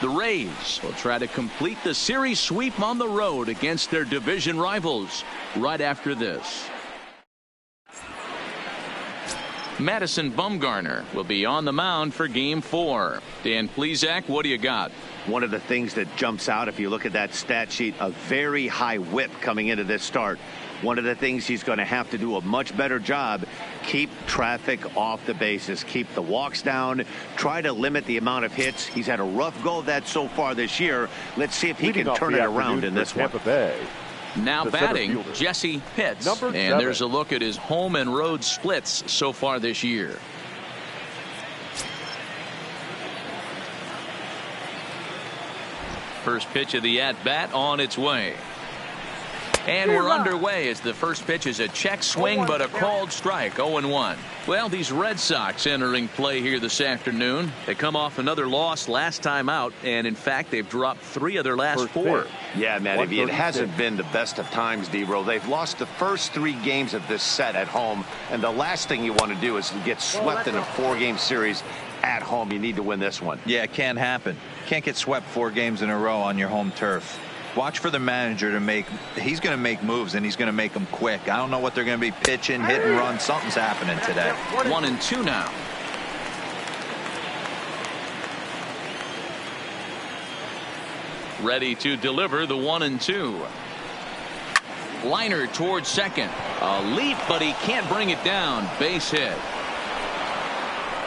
The Rays will try to complete the series sweep on the road against their division rivals right after this. Madison Bumgarner will be on the mound for Game 4. Dan Plesac, what do you got? One of the things that jumps out if you look at that stat sheet, a very high whip coming into this start. One of the things he's going to have to do a much better job, keep traffic off the bases, keep the walks down, try to limit the amount of hits. He's had a rough go of that so far this year. Let's see if he can turn it around in this one. Now batting, Jesse Pitts, and there's a look at his home and road splits so far this year. First pitch of the at-bat on its way. And we're underway as the first pitch is a check swing, but a called strike. 0-1. Well, these Red Sox entering play here this afternoon. They come off another loss last time out, and in fact they've dropped 3 of their last 4. Yeah, Matty, it hasn't been the best of times, D-Roll. They've lost the first 3 games of this set at home, and the last thing you want to do is get swept in a 4-game series at home. You need to win this one. Yeah, it can't happen. Can't get swept 4 games in a row on your home turf. Watch for the manager to make. He's going to make moves, and he's going to make them quick. I don't know what they're going to be pitching, hit and run. Something's happening today. 1-2 now. Ready to deliver the 1-2. Liner towards second. A leap, but he can't bring it down. Base hit.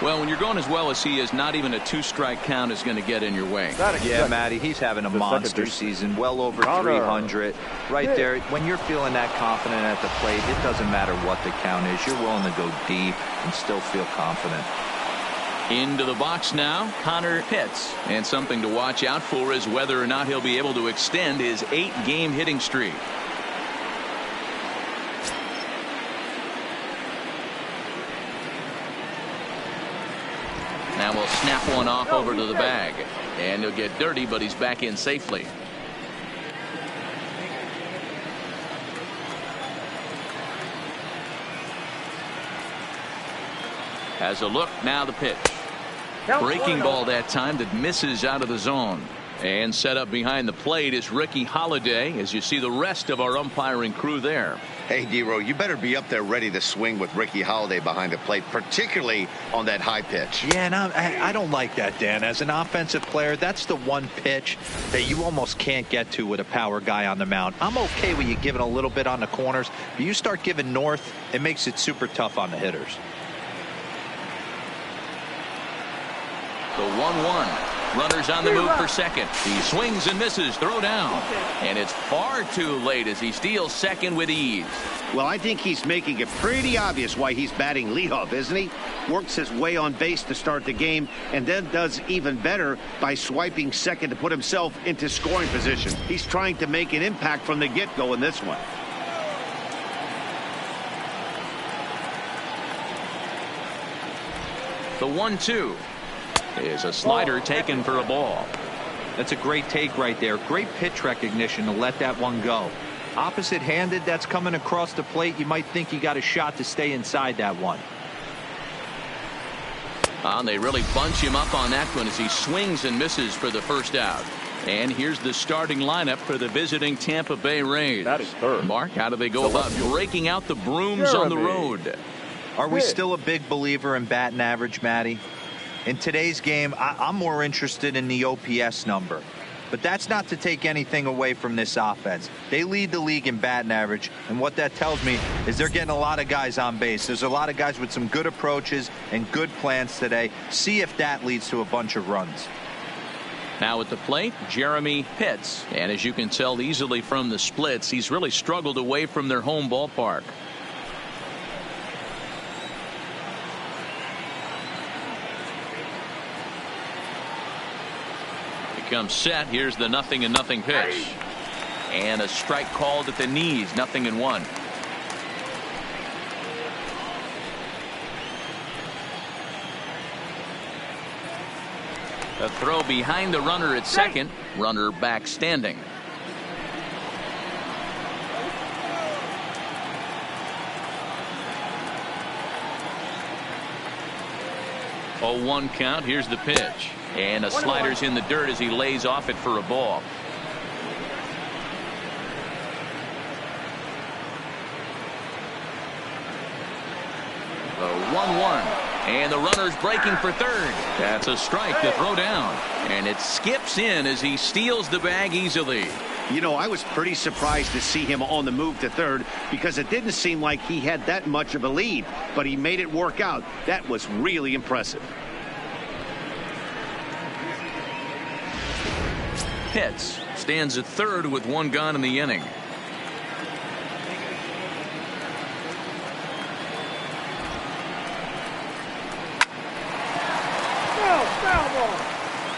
Well, when you're going as well as he is, not even a 2-strike count is going to get in your way. Yeah, Matty, he's having a monster season, well over 300. Right there, when you're feeling that confident at the plate, it doesn't matter what the count is. You're willing to go deep and still feel confident. Into the box now, Connor Pitts. And something to watch out for is whether or not he'll be able to extend his 8-game hitting streak. Now we'll snap one off over to the bag. And he'll get dirty, but he's back in safely. Has a look, now the pitch. Breaking ball that time that misses out of the zone. And set up behind the plate is Ricky Holiday, as you see the rest of our umpiring crew there. Hey, D-Row, you better be up there ready to swing with Ricky Holiday behind the plate, particularly on that high pitch. Yeah, and I don't like that, Dan. As an offensive player, that's the one pitch that you almost can't get to with a power guy on the mound. I'm okay with you giving a little bit on the corners, but you start giving north, it makes it super tough on the hitters. The 1-1. Runners on the move for second. He swings and misses. Throw down. And it's far too late as he steals second with ease. Well, I think he's making it pretty obvious why he's batting leadoff, isn't he? Works his way on base to start the game and then does even better by swiping second to put himself into scoring position. He's trying to make an impact from the get-go in this one. The 1-2. Is a slider taken for a ball. That's a great take right there. Great pitch recognition to let that one go. Opposite handed, that's coming across the plate. You might think you got a shot to stay inside that one. They really bunch him up on that one as he swings and misses for the first out. And here's the starting lineup for the visiting Tampa Bay Rays. That is third. Mark, how do they go about breaking out the brooms on the road? Are we still a big believer in batting average, Matty? In today's game, I'm more interested in the OPS number. But that's not to take anything away from this offense. They lead the league in batting average, and what that tells me is they're getting a lot of guys on base. There's a lot of guys with some good approaches and good plans today. See if that leads to a bunch of runs. Now at the plate, Jeremy Pitts. And as you can tell easily from the splits, he's really struggled away from their home ballpark. Comes set. Here's the 0-0 pitch. And a strike called at the knees. 0-1. A throw behind the runner at second. Runner back standing. 0-1 count. Here's the pitch. And a slider's in the dirt as he lays off it for a ball. The 1-1. And the runner's breaking for third. That's a strike to throw down. And it skips in as he steals the bag easily. You know, I was pretty surprised to see him on the move to third because it didn't seem like he had that much of a lead. But he made it work out. That was really impressive. Pitts stands at third with one gone in the inning.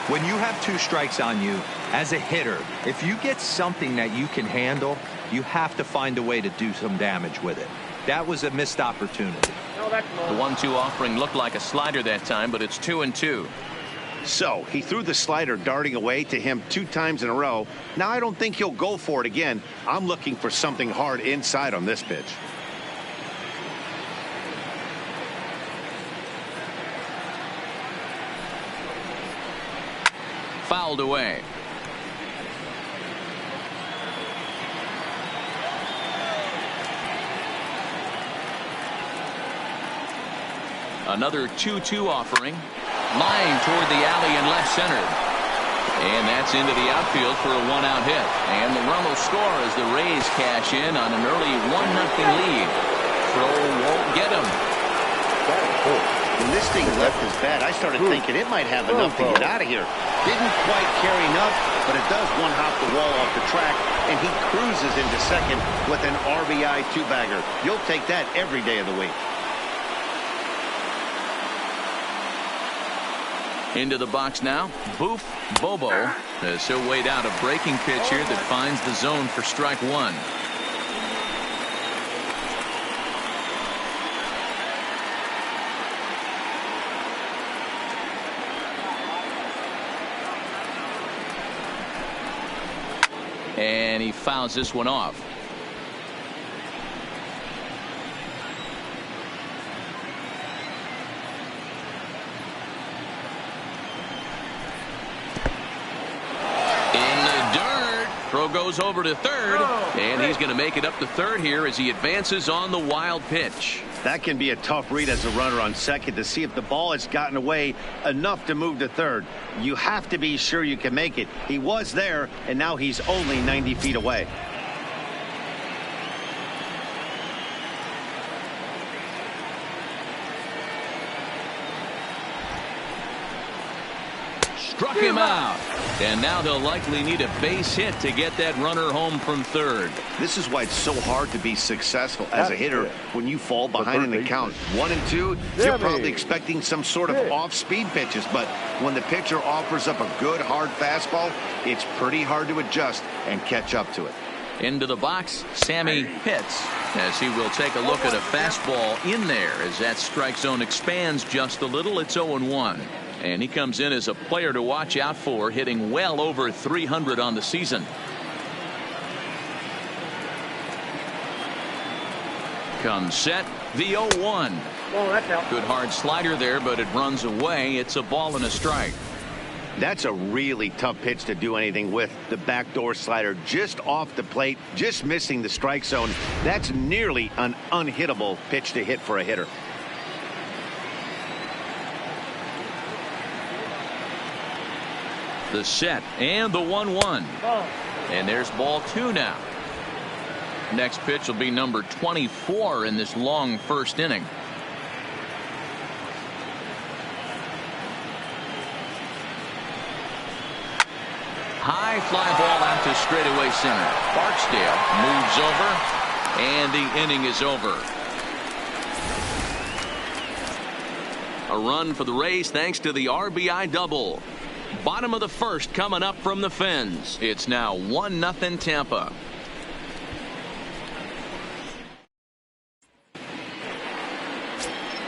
When you have 2 strikes on you, as a hitter, if you get something that you can handle, you have to find a way to do some damage with it. That was a missed opportunity. The 1-2 offering looked like a slider that time, but it's 2-2. So he threw the slider darting away to him 2 times in a row. Now I don't think he'll go for it again. I'm looking for something hard inside on this pitch. Fouled away. Another 2-2 offering. Line toward the alley in left center. And that's into the outfield for a 1-out hit. And the run will score as the Rays cash in on an early 1-0 lead. Throw won't get him. When this thing left his bat, I started thinking it might have enough to get out of here. Didn't quite carry enough, but it does one-hop the wall off the track, and he cruises into second with an RBI 2-bagger. You'll take that every day of the week. Into the box now, Boof Bobo, as he'll wait out a breaking pitch here that finds the zone for strike 1. And he fouls this one off. Throw goes over to third, and he's going to make it up to third here as he advances on the wild pitch. That can be a tough read as a runner on second to see if the ball has gotten away enough to move to third. You have to be sure you can make it. He was there, and now he's only 90 feet away. Struck him out. And now they'll likely need a base hit to get that runner home from third. This is why it's so hard to be successful as a hitter when you fall behind in the count 1 and 2. You're probably expecting some sort of off-speed pitches, but when the pitcher offers up a good hard fastball, it's pretty hard to adjust and catch up to it. Into the box, Sammy Pitts, as he will take a look at a fastball in there as that strike zone expands just a little. It's 0-1. And he comes in as a player to watch out for, hitting well over 300 on the season. Comes set, the 0-1. Good hard slider there, but it runs away. It's a ball and a strike. That's a really tough pitch to do anything with. The backdoor slider just off the plate, just missing the strike zone. That's nearly an unhittable pitch to hit for a hitter. The set and the 1-1. And there's ball 2 now. Next pitch will be number 24 in this long first inning. High fly ball out to straightaway center. Barksdale moves over, and the inning is over. A run for the Rays thanks to the RBI double. Bottom of the first coming up from the Fens. It's now 1-0 Tampa.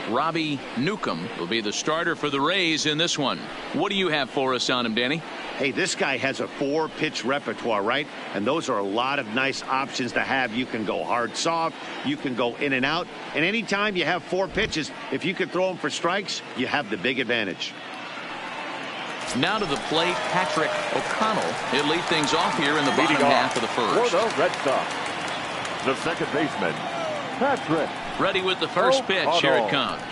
Robbie Newcomb will be the starter for the Rays in this one. What do you have for us on him, Danny? Hey, this guy has a 4-pitch repertoire, right? And those are a lot of nice options to have. You can go hard, soft. You can go in and out. And anytime you have 4 pitches, if you could throw them for strikes, you have the big advantage. Now to the plate, Patrick O'Connell. He'll lead things off here in the bottom half of the first. For the Red Sox, the second baseman, Patrick. Ready with the first pitch. Here it comes.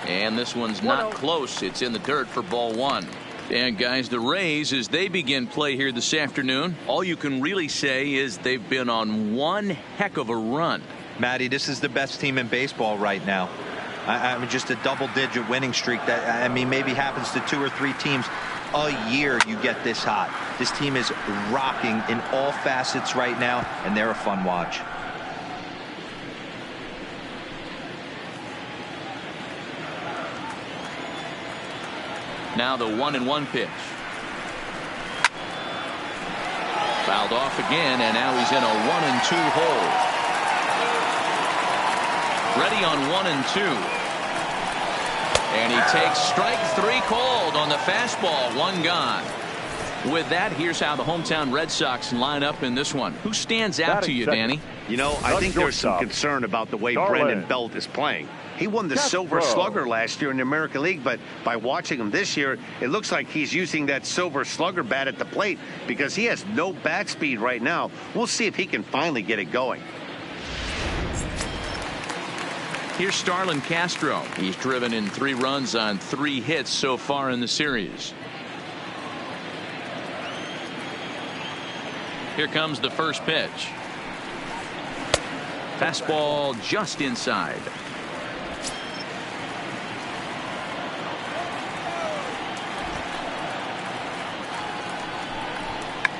And this one's not close. It's in the dirt for ball 1. And guys, the Rays, as they begin play here this afternoon, all you can really say is they've been on one heck of a run. Matty, this is the best team in baseball right now. I mean, just a double-digit winning streak that, I mean, maybe happens to 2 or 3 teams a year. You get this hot. This team is rocking in all facets right now, and they're a fun watch. Now the 1-1 pitch. Fouled off again, and now he's in a 1-2 hole. Ready on 1-2. And he takes strike 3 called on the fastball. 1 gone. With that, here's how the hometown Red Sox line up in this one. Who stands out to you, Danny? You know, I think there's some concern about the way Brandon Belt is playing. He won the Silver Slugger last year in the American League, but by watching him this year, it looks like he's using that Silver Slugger bat at the plate because he has no bat speed right now. We'll see if he can finally get it going. Here's Starlin Castro. He's driven in 3 runs on 3 hits so far in the series. Here comes the first pitch. Fastball just inside.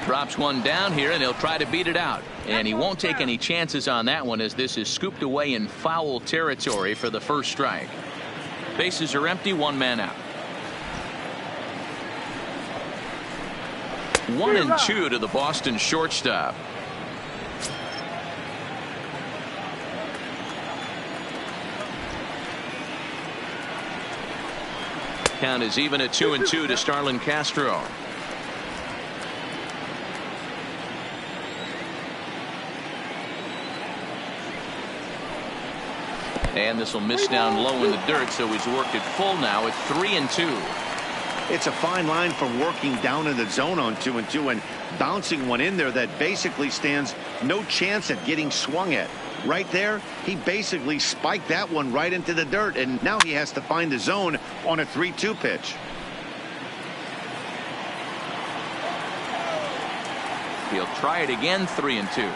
Drops one down here, and he'll try to beat it out. And he won't take any chances on that one, as this is scooped away in foul territory for the first strike. Bases are empty, 1 man out. 1-2 to the Boston shortstop. Count is even at 2-2 to Starlin Castro. And this will miss down low in the dirt, so he's worked it full now at 3-2. It's a fine line from working down in the zone on 2-2 and bouncing one in there that basically stands no chance at getting swung at. Right there, he basically spiked that one right into the dirt, and now he has to find the zone on a 3-2 pitch. He'll try it again, 3-2.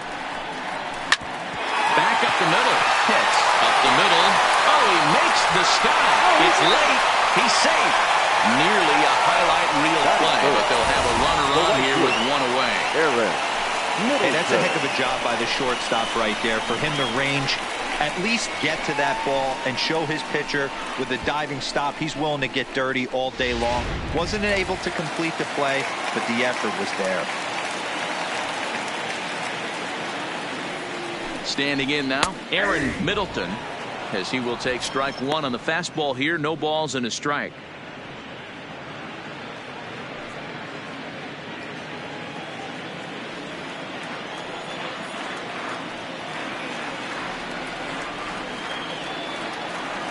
Back up the middle. Hits up the middle. Oh, he makes the stop. It's late. He's safe. Nearly a highlight reel play, but they'll have a runner on here with 1 away. Hey, that's a heck of a job by the shortstop right there for him to range, at least get to that ball and show his pitcher with a diving stop. He's willing to get dirty all day long. Wasn't able to complete the play, but the effort was there. Standing in now, Aaron Middleton, as he will take strike 1 on the fastball here. No balls and a strike.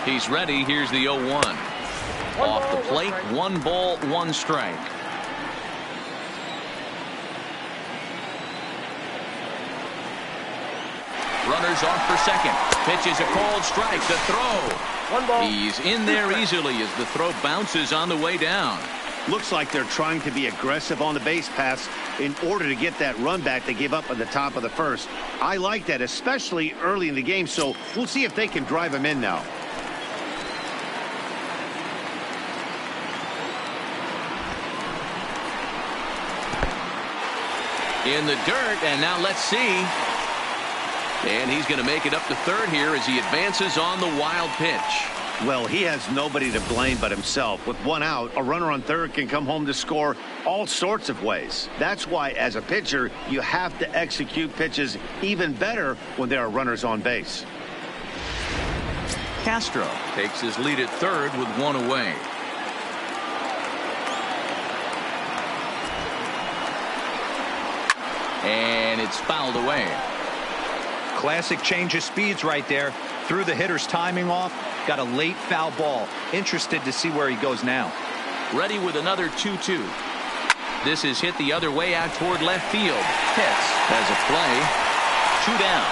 He's ready. Here's the 0-1. Off the plate, 1 ball, 1 strike. Runners off for second. Pitch is a called strike. The throw. He's in there easily as the throw bounces on the way down. Looks like they're trying to be aggressive on the base pass in order to get that run back they gave up at the top of the first. I like that, especially early in the game, so we'll see if they can drive him in now. In the dirt, and now let's see. And he's going to make it up to third here as he advances on the wild pitch. Well, he has nobody to blame but himself. With 1 out, a runner on third can come home to score all sorts of ways. That's why, as a pitcher, you have to execute pitches even better when there are runners on base. Castro takes his lead at third with 1 away. and it's fouled away. Classic change of speeds right there. Threw the hitter's timing off. Got a late foul ball. Interested to see where he goes now. Ready with another 2-2. This is hit the other way out toward left field. Pitts has a play. 2 down.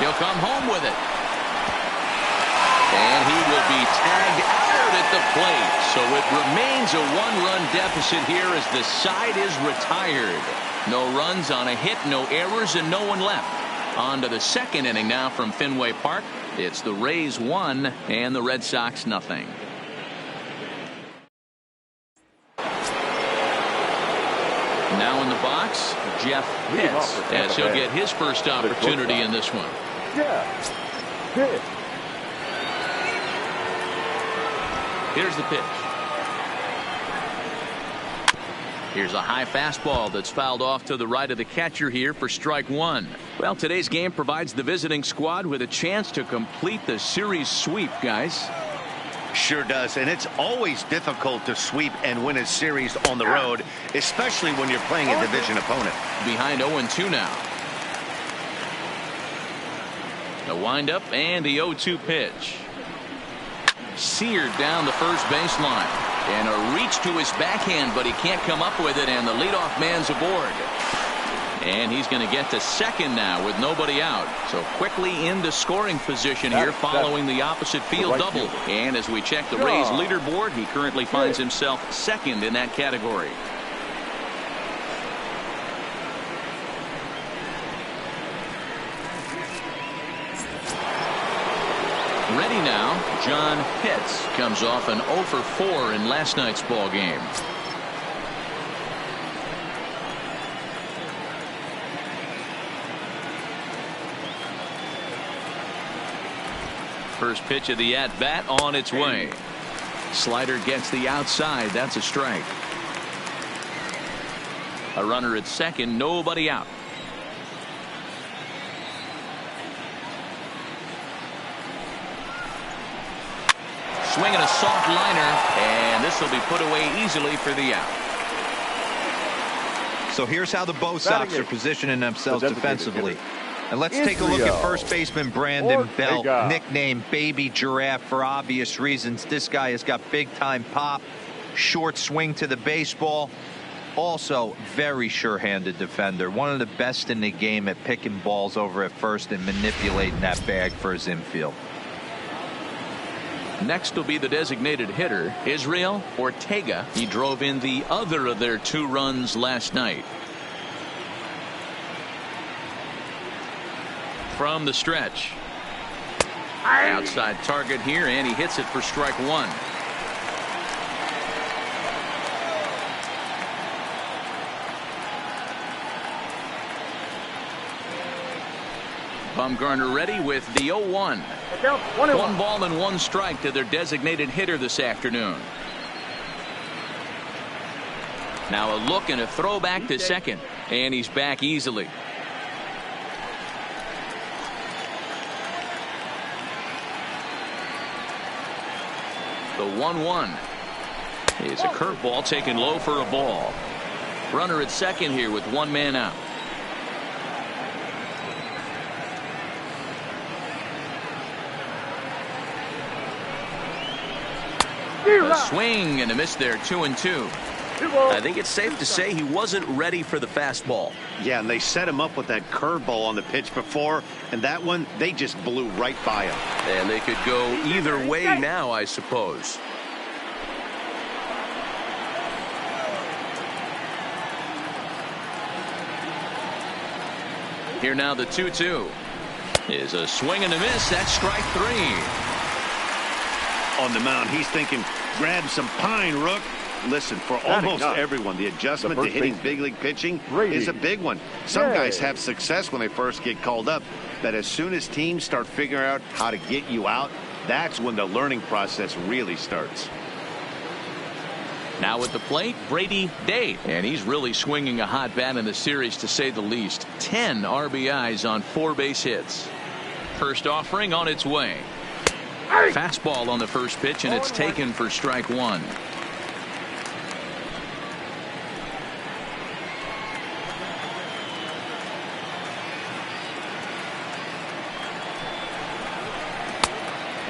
He'll come home with it. And he will be tagged out at the plate. So it remains a 1-run deficit here as the side is retired. No runs on a hit, no errors, and no one left. On to the second inning now from Fenway Park. It's the Rays 1 and the Red Sox nothing. Now in the box, Jeff Pitts, as he'll get his first opportunity in this one. Here's the pitch. Here's a high fastball that's fouled off to the right of the catcher here for strike 1. Well, today's game provides the visiting squad with a chance to complete the series sweep, guys. Sure does, and it's always difficult to sweep and win a series on the road, especially when you're playing a division opponent. Behind 0-2 now. The windup and the 0-2 pitch. Seared down the first baseline. And a reach to his backhand, but he can't come up with it, and the leadoff man's aboard. And he's going to get to second now with nobody out. So quickly into scoring position here following the opposite field double. And as we check the Rays leaderboard, he currently finds himself second in that category. Ready now, John Pitts comes off an 0 for 4 in last night's ball game. First pitch of the at-bat on its way. Slider gets the outside. That's a strike. A runner at second, nobody out. Swinging a soft liner, and this will be put away easily for the out. So here's how the Bo Sox are positioning themselves defensively. And let's take a look at first baseman Brandon Belt, nicknamed Baby Giraffe for obvious reasons. This guy has got big-time pop, short swing to the baseball. Also, very sure-handed defender. One of the best in the game at picking balls over at first and manipulating that bag for his infield. Next will be the designated hitter, Israel Ortega. He drove in the other of their 2 runs last night. From the stretch. Outside target here, and he hits it for strike 1. Bumgarner ready with the 0-1. 1 ball and 1 strike to their designated hitter this afternoon. Now a look and a throw back to second, and he's back easily. The 1-1 is a curveball taken low for a ball. Runner at second here with 1 man out. A swing and a miss there, 2-2. I think it's safe to say he wasn't ready for the fastball. Yeah, and they set him up with that curveball on the pitch before, and that one, they just blew right by him. And they could go either way now, I suppose. Here now the 2-2 is a swing and a miss. That's strike 3. On the mound, he's thinking, grab some pine, Rook. Listen, for almost everyone, the adjustment to hitting big league pitching is a big one. Some guys have success when they first get called up, but as soon as teams start figuring out how to get you out, that's when the learning process really starts. Now at the plate, Brady Day, and he's really swinging a hot bat in the series, to say the least. 10 RBIs on 4 base hits. First offering on its way. Fastball on the first pitch, and it's taken for strike 1.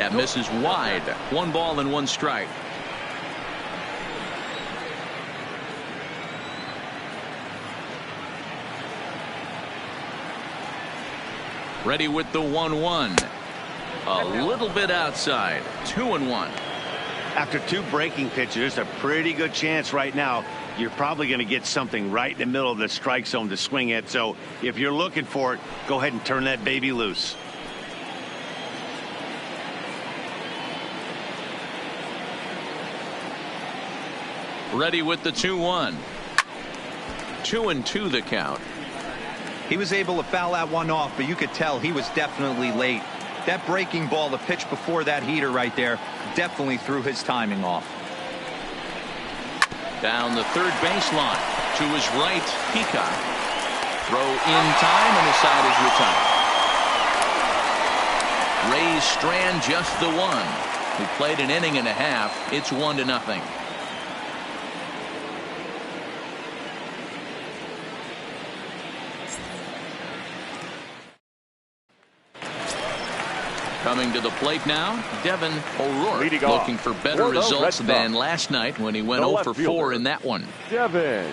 That misses wide. 1 ball and 1 strike. Ready with the 1-1. A little bit outside. 2-1. After 2 breaking pitches, there's a pretty good chance right now you're probably going to get something right in the middle of the strike zone to swing at. So if you're looking for it, go ahead and turn that baby loose. Ready with the 2-1. 2-2 the count. He was able to foul that one off, but you could tell he was definitely late. That breaking ball, the pitch before that heater right there, definitely threw his timing off. Down the third baseline to his right. Peacock. Throw in time, and the side is retired. Rays strand just the one. He played an inning and a half. It's 1-0. Coming to the plate now, Devin O'Rourke, looking for better results than last night when he went 0 for 4 in that one. Devin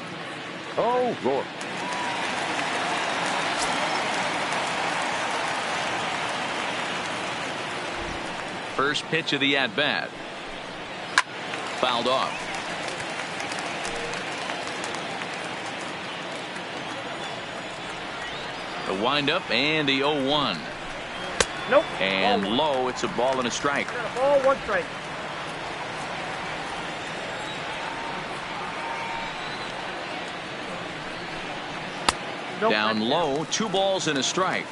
O'Rourke. First pitch of the at-bat. Fouled off. The windup and the 0-1. Nope. And low. It's a ball and a strike. Ball, 1 strike. Nope. Down low. 2 balls and a strike.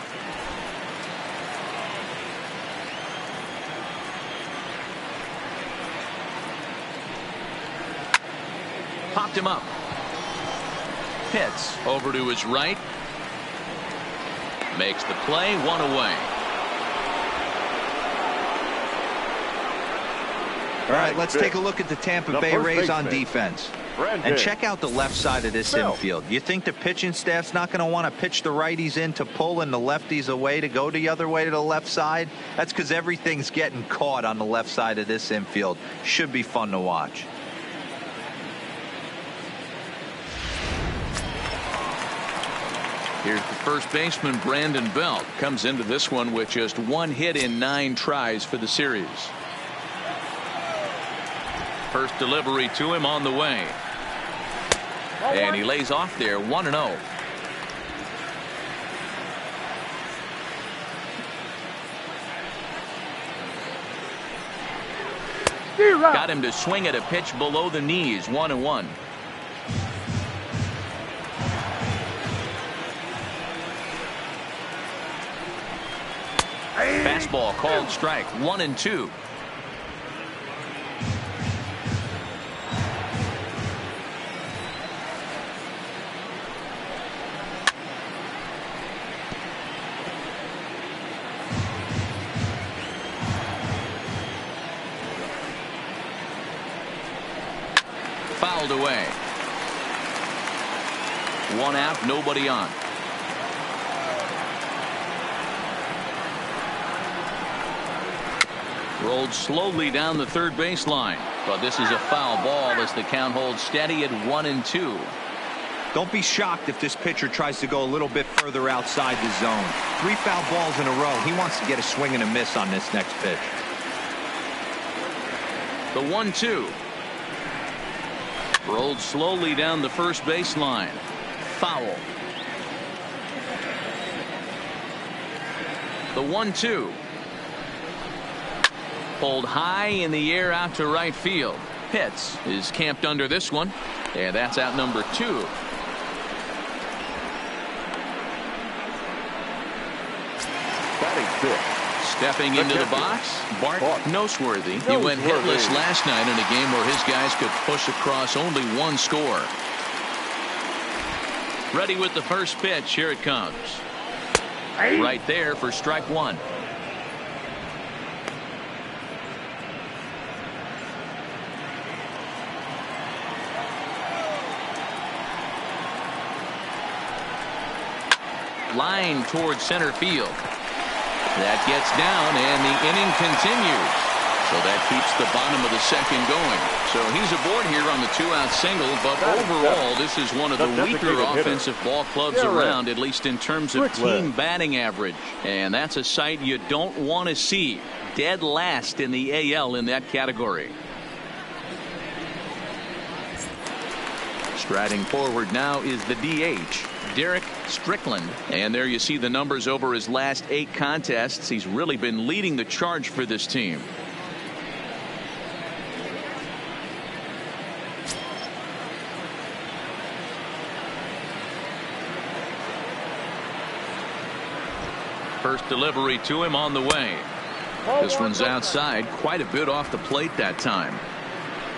Popped him up. Pitts over to his right. Makes the play. 1 away. All right, let's take a look at the Tampa Bay Rays on defense. And check out the left side of this infield. You think the pitching staff's not going to want to pitch the righties in to pull and the lefties away to go the other way to the left side? That's because everything's getting caught on the left side of this infield. Should be fun to watch. Here's the first baseman, Brandon Belt. Comes into this one with just 1 hit in 9 tries for the series. First delivery to him on the way. And he lays off there. 1-0. Got him to swing at a pitch below the knees. 1-1. Fastball called strike. 1-2. Fouled away. 1 out, nobody on. Rolled slowly down the third baseline, but this is a foul ball as the count holds steady at 1-2. Don't be shocked if this pitcher tries to go a little bit further outside the zone. 3 foul balls in a row. He wants to get a swing and a miss on this next pitch. The 1-2. Rolled slowly down the first baseline. Foul. The 1-2. Pulled high in the air out to right field. Pitts is camped under this one. And that's out number 2. Batting 5th. Stepping into the box, Bart Noseworthy. He went hitless last night in a game where his guys could push across only 1 score. Ready with the first pitch. Here it comes. Right there for strike 1. Line towards center field. That gets down, and the inning continues. So that keeps the bottom of the second going. So he's aboard here on the 2-out single, but overall, this is one of the weaker offensive ball clubs around, at least in terms of team batting average. And that's a sight you don't want to see. Dead last in the AL in that category. Striding forward now is the DH, Derek Strickland. And there you see the numbers over his last 8 contests. He's really been leading the charge for this team. First delivery to him on the way. This one's outside, quite a bit off the plate that time.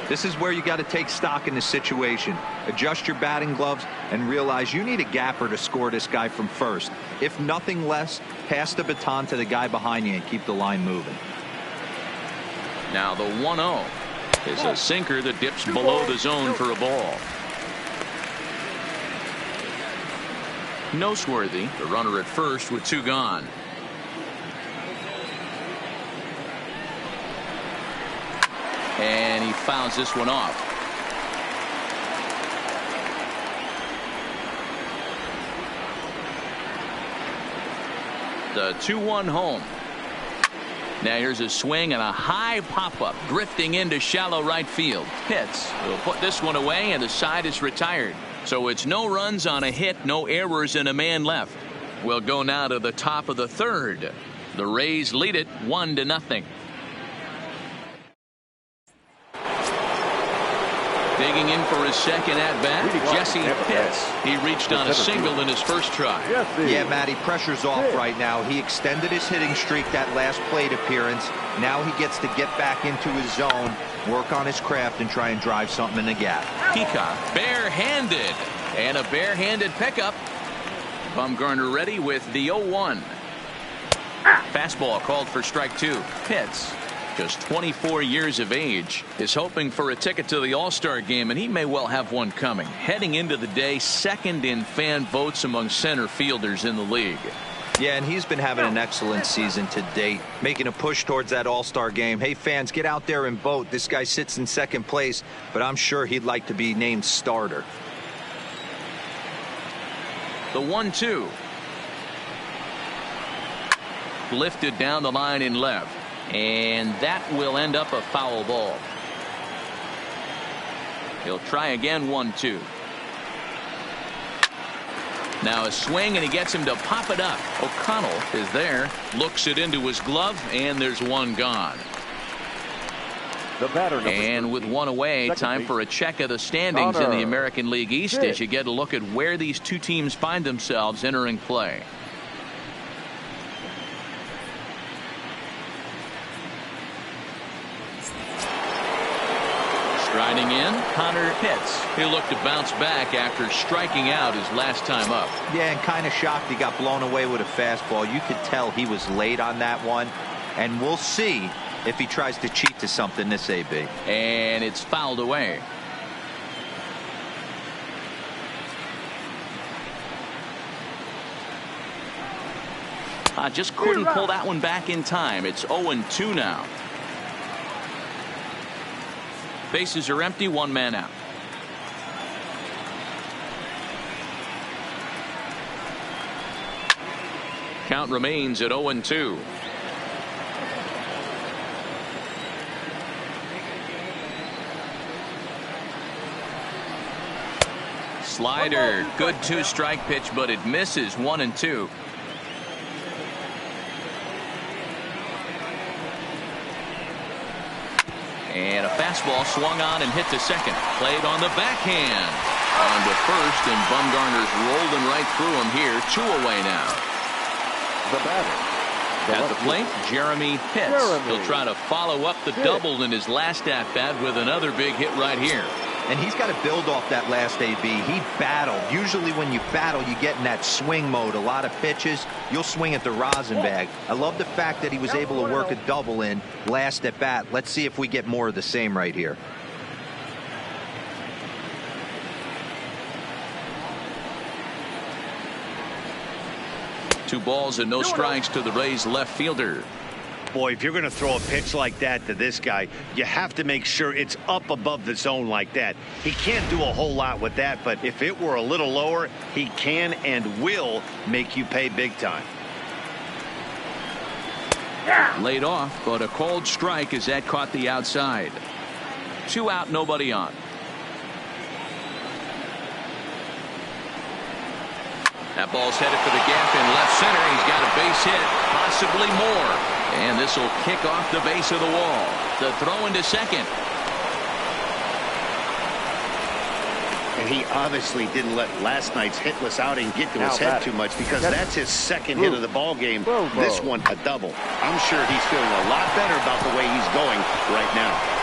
This is where you got to take stock in the situation. Adjust your batting gloves and realize you need a gapper to score this guy from first. If nothing less, pass the baton to the guy behind you and keep the line moving. Now the 1-0 is a sinker that dips below the zone for a ball. Noseworthy, the runner at first with 2 gone. And he fouls this one off. The 2-1 home. Now here's a swing and a high pop-up drifting into shallow right field. Hits. We'll put this one away, and the side is retired. So it's no runs on a hit, no errors, and a man left. We'll go now to the top of the 3rd. The Rays lead it 1-0. Digging in for his second at-bat, Jesse Pitts. He reached on a single in his first try. Yeah, Matty, pressure's off right now. He extended his hitting streak that last plate appearance. Now he gets to get back into his zone, work on his craft, and try and drive something in the gap. Peacock barehanded, and a barehanded pickup. Bumgarner ready with the 0-1. Fastball called for strike 2. Pitts, just 24 years of age, is hoping for a ticket to the All-Star game, and he may well have one coming. Heading into the day, 2nd in fan votes among center fielders in the league. Yeah, and he's been having an excellent season to date, making a push towards that All-Star game. Hey, fans, get out there and vote. This guy sits in 2nd place, but I'm sure he'd like to be named starter. The 1-2. Lifted down the line in left. And that will end up a foul ball. He'll try again. 1-2. Now a swing, and he gets him to pop it up. O'Connell is there, looks it into his glove, and there's one gone. The batter, and with 1 away, time for a check of the standings in the American League East as you get a look at where these 2 teams find themselves entering play. Striding in, Connor Pitts. He'll look to bounce back after striking out his last time up. Yeah, and kind of shocked he got blown away with a fastball. You could tell he was late on that one. And we'll see if he tries to cheat to something this AB. And it's fouled away. Just couldn't pull that one back in time. It's 0-2 now. Bases are empty, 1 man out. Count remains at 0-2. Slider, good 2-strike pitch, but it misses. 1-2. And a fastball swung on and hit to second. Played on the backhand. On to first, and Bumgarner's rolling right through him here. 2 away now. The batter. At the plate, Jeremy Pitts. He'll try to follow up the double in his last at-bat with another big hit right here. And he's got to build off that last AB. He battled. Usually when you battle, you get in that swing mode. A lot of pitches, you'll swing at the rosin bag. I love the fact that he was able to work a double in last at bat. Let's see if we get more of the same right here. 2 balls and no strikes to the Rays left fielder. Boy, if you're going to throw a pitch like that to this guy, you have to make sure it's up above the zone like that. He can't do a whole lot with that, but if it were a little lower, he can and will make you pay big time. Laid off, but a called strike as that caught the outside. 2 out, nobody on. That ball's headed for the gap in left center. He's got a base hit, possibly more. And this will kick off the base of the wall. The throw into second. And he obviously didn't let last night's hitless outing get to his head too much, because that's his second hit of the ball game. This one a double. I'm sure he's feeling a lot better about the way he's going right now.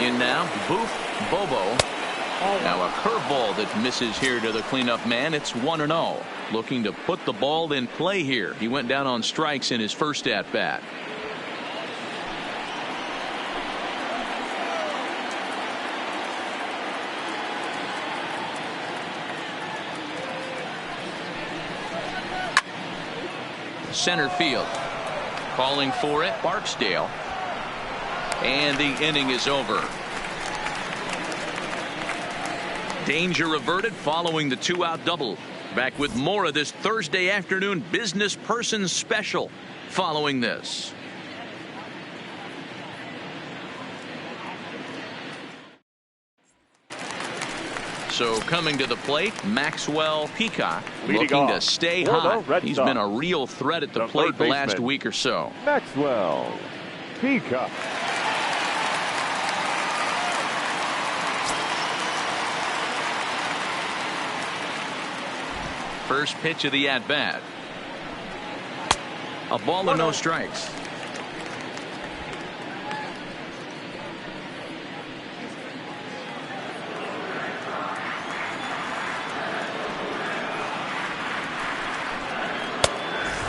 In now, Bobo. Now a curveball that misses here to the cleanup man. It's 1-0. Looking to put the ball in play here. He went down on strikes in his first at bat. Center field. Calling for it, Barksdale. And the inning is over. Danger averted following the 2-out double. Back with more of this Thursday afternoon business person special following this. So coming to the plate, Maxwell Peacock, looking to stay hot. He's been a real threat at the plate the last week or so. Maxwell Peacock. First pitch of the at-bat. A ball and no strikes.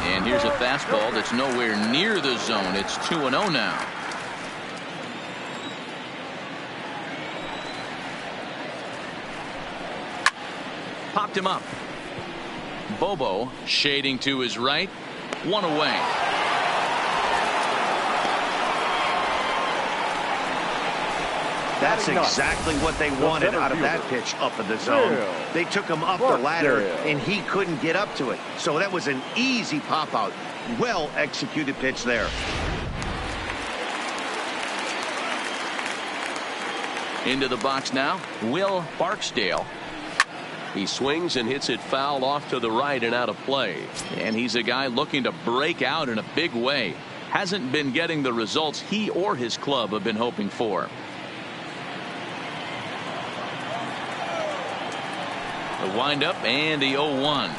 And here's a fastball that's nowhere near the zone. It's 2-0 now. Popped him up. Bobo shading to his right. 1 away. That's exactly what they wanted out of that pitch up in the zone. They took him up the ladder, and he couldn't get up to it. So that was an easy pop out. Well executed pitch there. Into the box now, Will Barksdale. He swings and hits it foul off to the right and out of play. And he's a guy looking to break out in a big way. Hasn't been getting the results he or his club have been hoping for. The windup and the 0-1.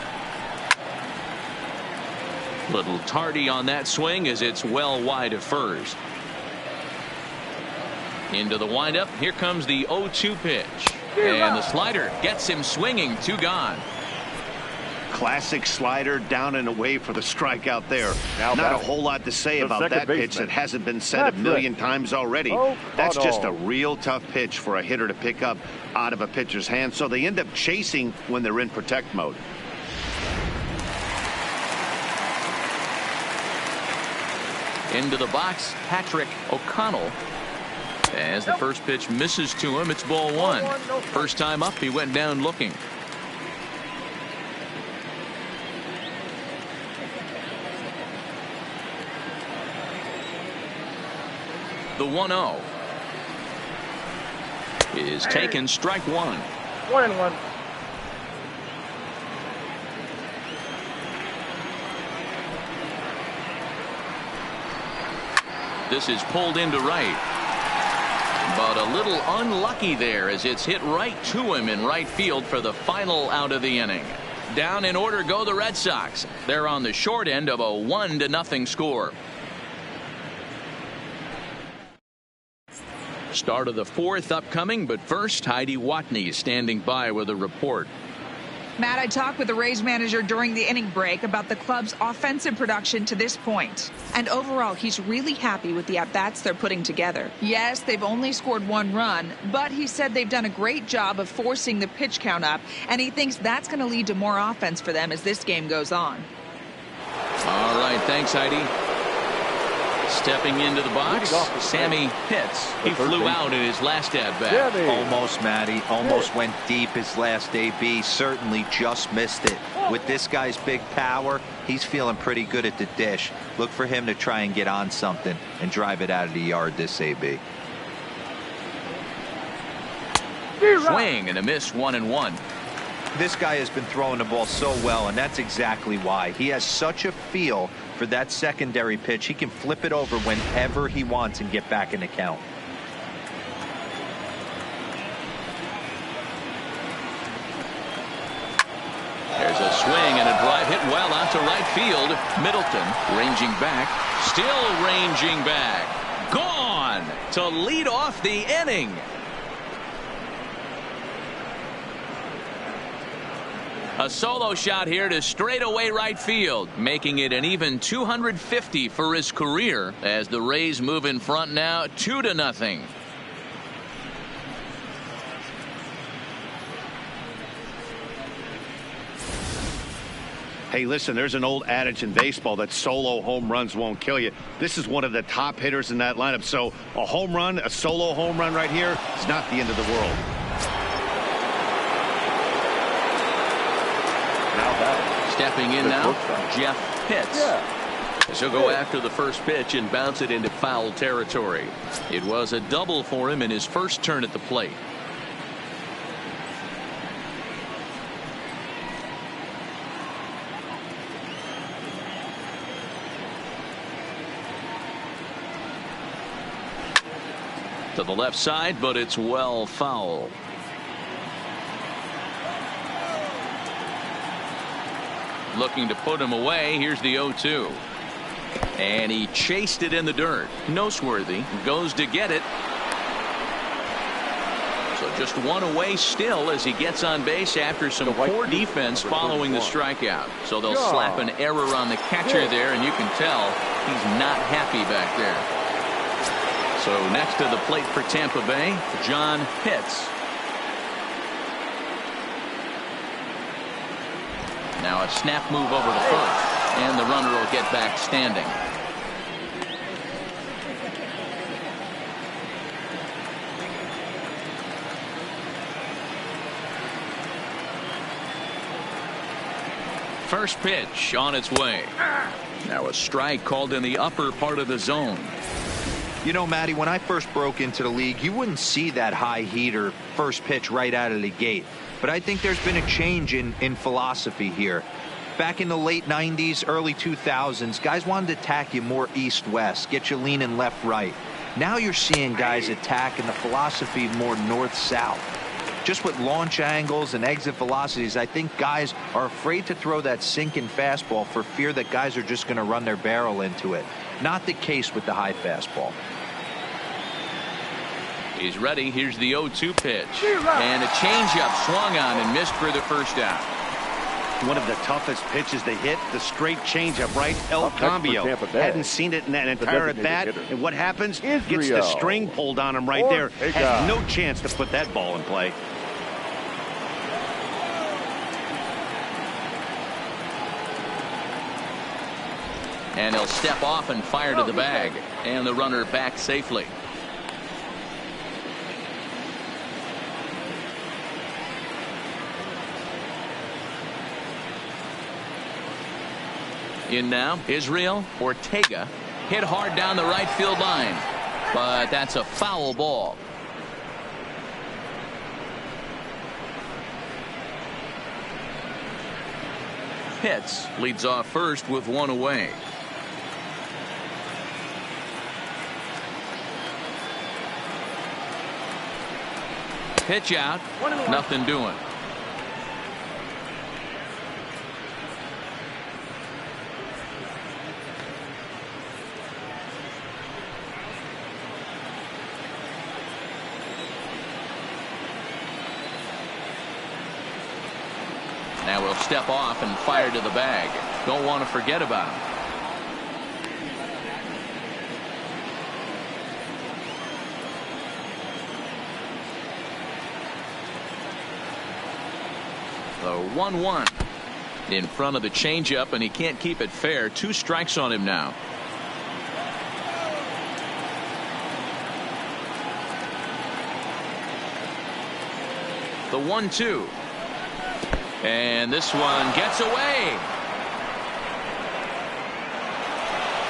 Little tardy on that swing as it's well wide of first. Into the windup. Here comes the 0-2 pitch. And the slider gets him swinging. 2 gone. Classic slider down and away for the strikeout there. Not a whole lot to say about that pitch that hasn't been said a million times already. That's just a real tough pitch for a hitter to pick up out of a pitcher's hand. So they end up chasing when they're in protect mode. Into the box, Patrick O'Connell. As the first pitch misses to him, it's ball 1. First time up, he went down looking. The 1-0 is taken, strike 1. 1-1. This is pulled into right. But a little unlucky there as it's hit right to him in right field for the final out of the inning. Down in order go the Red Sox. They're on the short end of a 1-0 score. Start of the 4th upcoming, but first Heidi Watney is standing by with a report. Matt, I talked with the Rays manager during the inning break about the club's offensive production to this point. And overall, he's really happy with the at-bats they're putting together. Yes, they've only scored 1 run, but he said they've done a great job of forcing the pitch count up, and he thinks that's going to lead to more offense for them as this game goes on. All right, thanks, Heidi. Stepping into the box, Sammy Pitts. He flew out in his last at-bat. Almost, Matty. Almost went deep his last AB. Certainly just missed it. With this guy's big power, he's feeling pretty good at the dish. Look for him to try and get on something and drive it out of the yard this AB. Swing and a miss, 1-1. This guy has been throwing the ball so well, and that's exactly why. He has such a feel for that secondary pitch. He can flip it over whenever he wants and get back in the count. There's a swing and a drive hit well out to right field. Middleton ranging back, still ranging back. Gone to lead off the inning. A solo shot here to straightaway right field, making it an even 250 for his career as the Rays move in front now 2-0. Hey, listen, there's an old adage in baseball that solo home runs won't kill you. This is one of the top hitters in that lineup. So a home run, a solo home run right here is not the end of the world. Stepping in now, Jeff Pitts. He'll go after the first pitch and bounce it into foul territory. It was a double for him in his first turn at the plate. To the left side, but it's well foul. Looking to put him away. Here's the 0-2. And he chased it in the dirt. Noseworthy goes to get it. So just one away still as he gets on base after some poor defense following the strikeout. So they'll slap an error on the catcher there, and you can tell he's not happy back there. So next to the plate for Tampa Bay, John Pitts. Now a snap move over to first, and the runner will get back standing. First pitch on its way. Now a strike called in the upper part of the zone. You know, Matty, when I first broke into the league, you wouldn't see that high heater first pitch right out of the gate. But I think there's been a change in philosophy here. Back in the late 90s, early 2000s, guys wanted to attack you more east-west, get you leaning left-right. Now you're seeing guys attack in the philosophy more north-south. Just with launch angles and exit velocities, I think guys are afraid to throw that sinking fastball for fear that guys are just going to run their barrel into it. Not the case with the high fastball. He's ready. Here's the 0-2 pitch. And a changeup swung on and missed for the first out. One of the toughest pitches to hit, the straight changeup, right? El Cambio hadn't seen it in that entire at bat. And what happens? Gets the string pulled on him right there. Has no chance to put that ball in play. And he'll step off and fire to the bag. And the runner back safely. In now, Israel Ortega hit hard down the right field line, but that's a foul ball. Pitts leads off first with one away. Pitch out, nothing doing. Now we'll step off and fire to the bag. Don't want to forget about him. The 1-1 in front of the changeup, and he can't keep it fair. 2 strikes on him now. The 1-2. And this one gets away.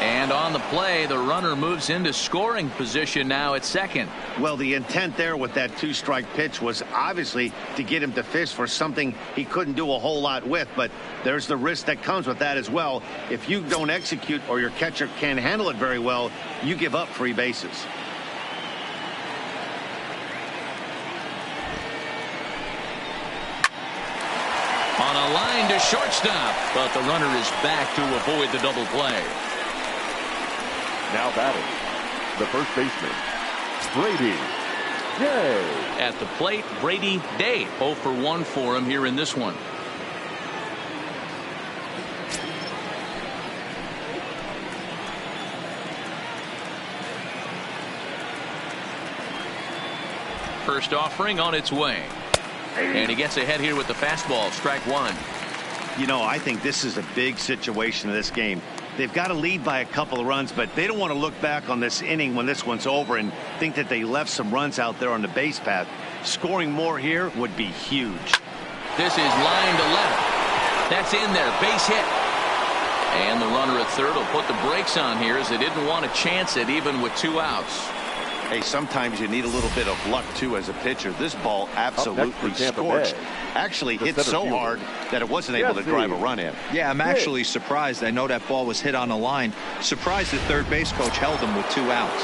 And on the play, the runner moves into scoring position now at second. Well, the intent there with that 2-strike pitch was obviously to get him to fish for something he couldn't do a whole lot with, but there's the risk that comes with that as well. If you don't execute or your catcher can't handle it very well, you give up free bases. On a line to shortstop, but the runner is back to avoid the double play. Now batting, the first baseman, Brady Day. At the plate, Brady Day. 0 for 1 for him here in this one. First offering on its way. And he gets ahead here with the fastball. Strike 1. You know, I think this is a big situation in this game. They've got to lead by a couple of runs, but they don't want to look back on this inning when this one's over and think that they left some runs out there on the base path. Scoring more here would be huge. This is line to left. That's in there. Base hit. And the runner at third will put the brakes on here as they didn't want to chance it even with 2 outs. Hey, sometimes you need a little bit of luck, too, as a pitcher. This ball absolutely scorched. Actually hit so hard that it wasn't able to drive a run in. Yeah, I'm actually surprised. I know that ball was hit on the line. Surprised the third base coach held him with 2 outs.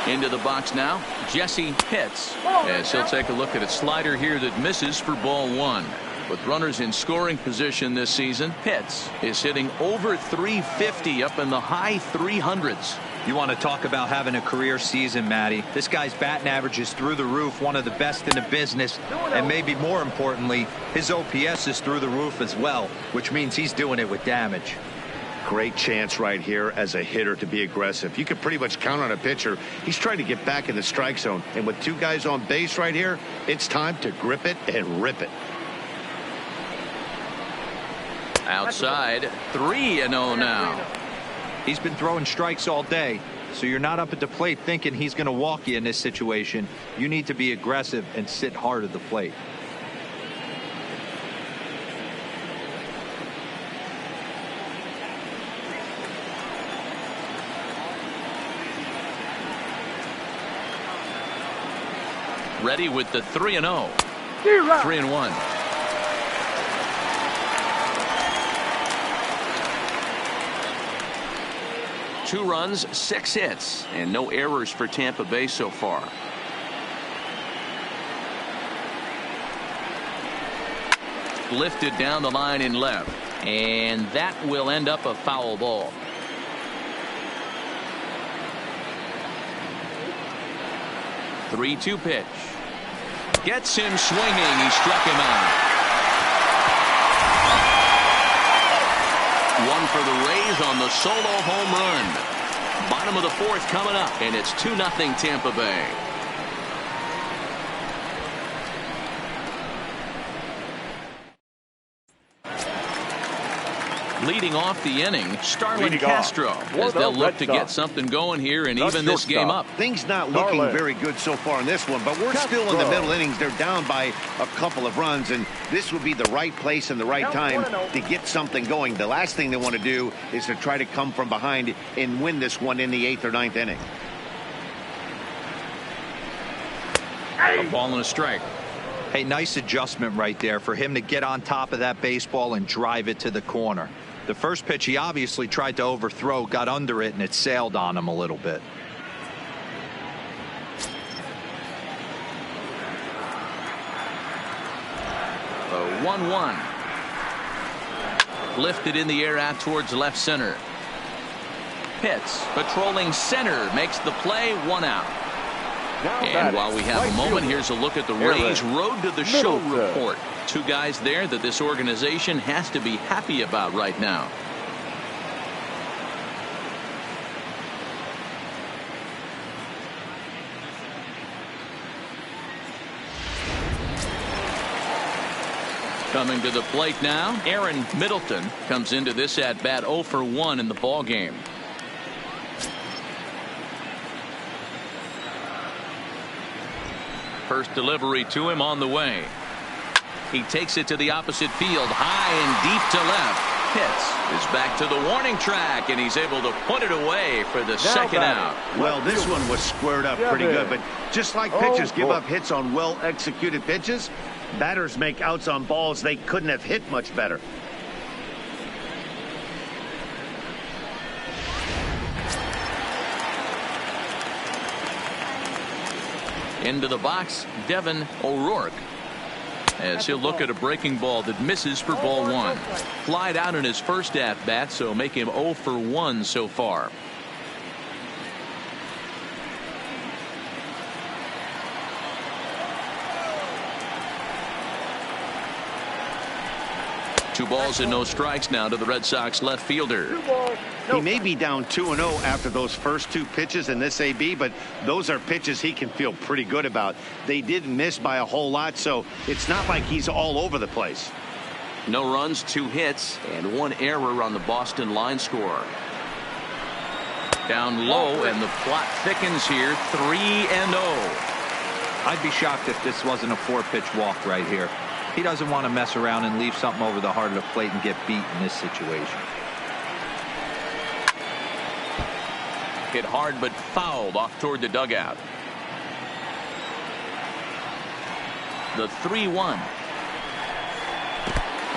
Into the box now, Jesse Pitts, as he'll take a look at a slider here that misses for ball 1. With runners in scoring position this season, Pitts is hitting over 350, up in the high 300s. You want to talk about having a career season, Matty. This guy's batting average is through the roof, one of the best in the business, and maybe more importantly, his OPS is through the roof as well, which means he's doing it with damage. Great chance right here as a hitter to be aggressive. You can pretty much count on a pitcher. He's trying to get back in the strike zone, and with 2 guys on base right here, it's time to grip it and rip it. Outside, 3-0 now. He's been throwing strikes all day, so you're not up at the plate thinking he's going to walk you in this situation. You need to be aggressive and sit hard at the plate. Ready with the 3-0. 3-1. 2 runs, 6 hits, and no errors for Tampa Bay so far. Lifted down the line in left, and that will end up a foul ball. The 3-2 pitch. Gets him swinging. He struck him out. 1 for the Rays on the solo home run. Bottom of the 4th coming up, and it's 2-0 Tampa Bay. Leading off the inning, Starlin Castro, as they'll look to get something going here and even this game up. Things not looking very good so far in this one, but we're still in the middle innings. They're down by a couple of runs, and this would be the right place and the right time to get something going. The last thing they want to do is to try to come from behind and win this one in the 8th or 9th inning. A ball and a strike. Hey, nice adjustment right there for him to get on top of that baseball and drive it to the corner. The first pitch he obviously tried to overthrow, got under it, and it sailed on him a little bit. The 1-1. Lifted in the air out towards left center. Pitts patrolling center makes the play. 1 out. And while we have a moment, here's a look at the Rays' Road to the Show report. Two guys there that this organization has to be happy about right now. Coming to the plate now, Aaron Middleton comes into this at bat 0 for 1 in the ball game. First delivery to him on the way. He takes it to the opposite field, high and deep to left. Pitts is back to the warning track, and he's able to put it away for the second out. Well, this one was squared up pretty good, but just like pitchers give up hits on well-executed pitches, batters make outs on balls they couldn't have hit much better. Into the box, Devin O'Rourke, as he'll look at a breaking ball that misses for ball 1. Flied out in his first at bat, so make him 0 for 1 so far. Two balls and no strikes now to the Red Sox left fielder. He may be down 2-0 after those first two pitches in this AB, but those are pitches he can feel pretty good about. They did miss by a whole lot, so it's not like he's all over the place. No runs, 2 hits, and 1 error on the Boston line score. Down low, and the plot thickens here, 3-0. I'd be shocked if this wasn't a 4-pitch walk right here. He doesn't want to mess around and leave something over the heart of the plate and get beat in this situation. Hit hard but fouled off toward the dugout. The 3-1.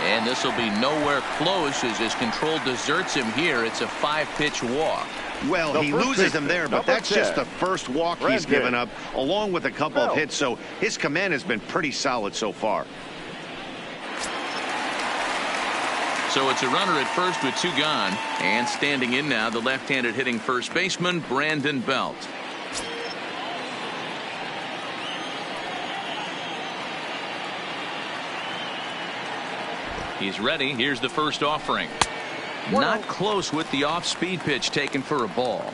And this will be nowhere close as his control deserts him here. It's a 5-pitch walk. Well, he loses him there, but that's just the first walk he's given up, along with a couple of hits, so his command has been pretty solid so far. So it's a runner at first with 2 gone, and standing in now the left-handed hitting first baseman Brandon Belt. He's ready. Here's the first offering. Not close with the off-speed pitch taken for a ball.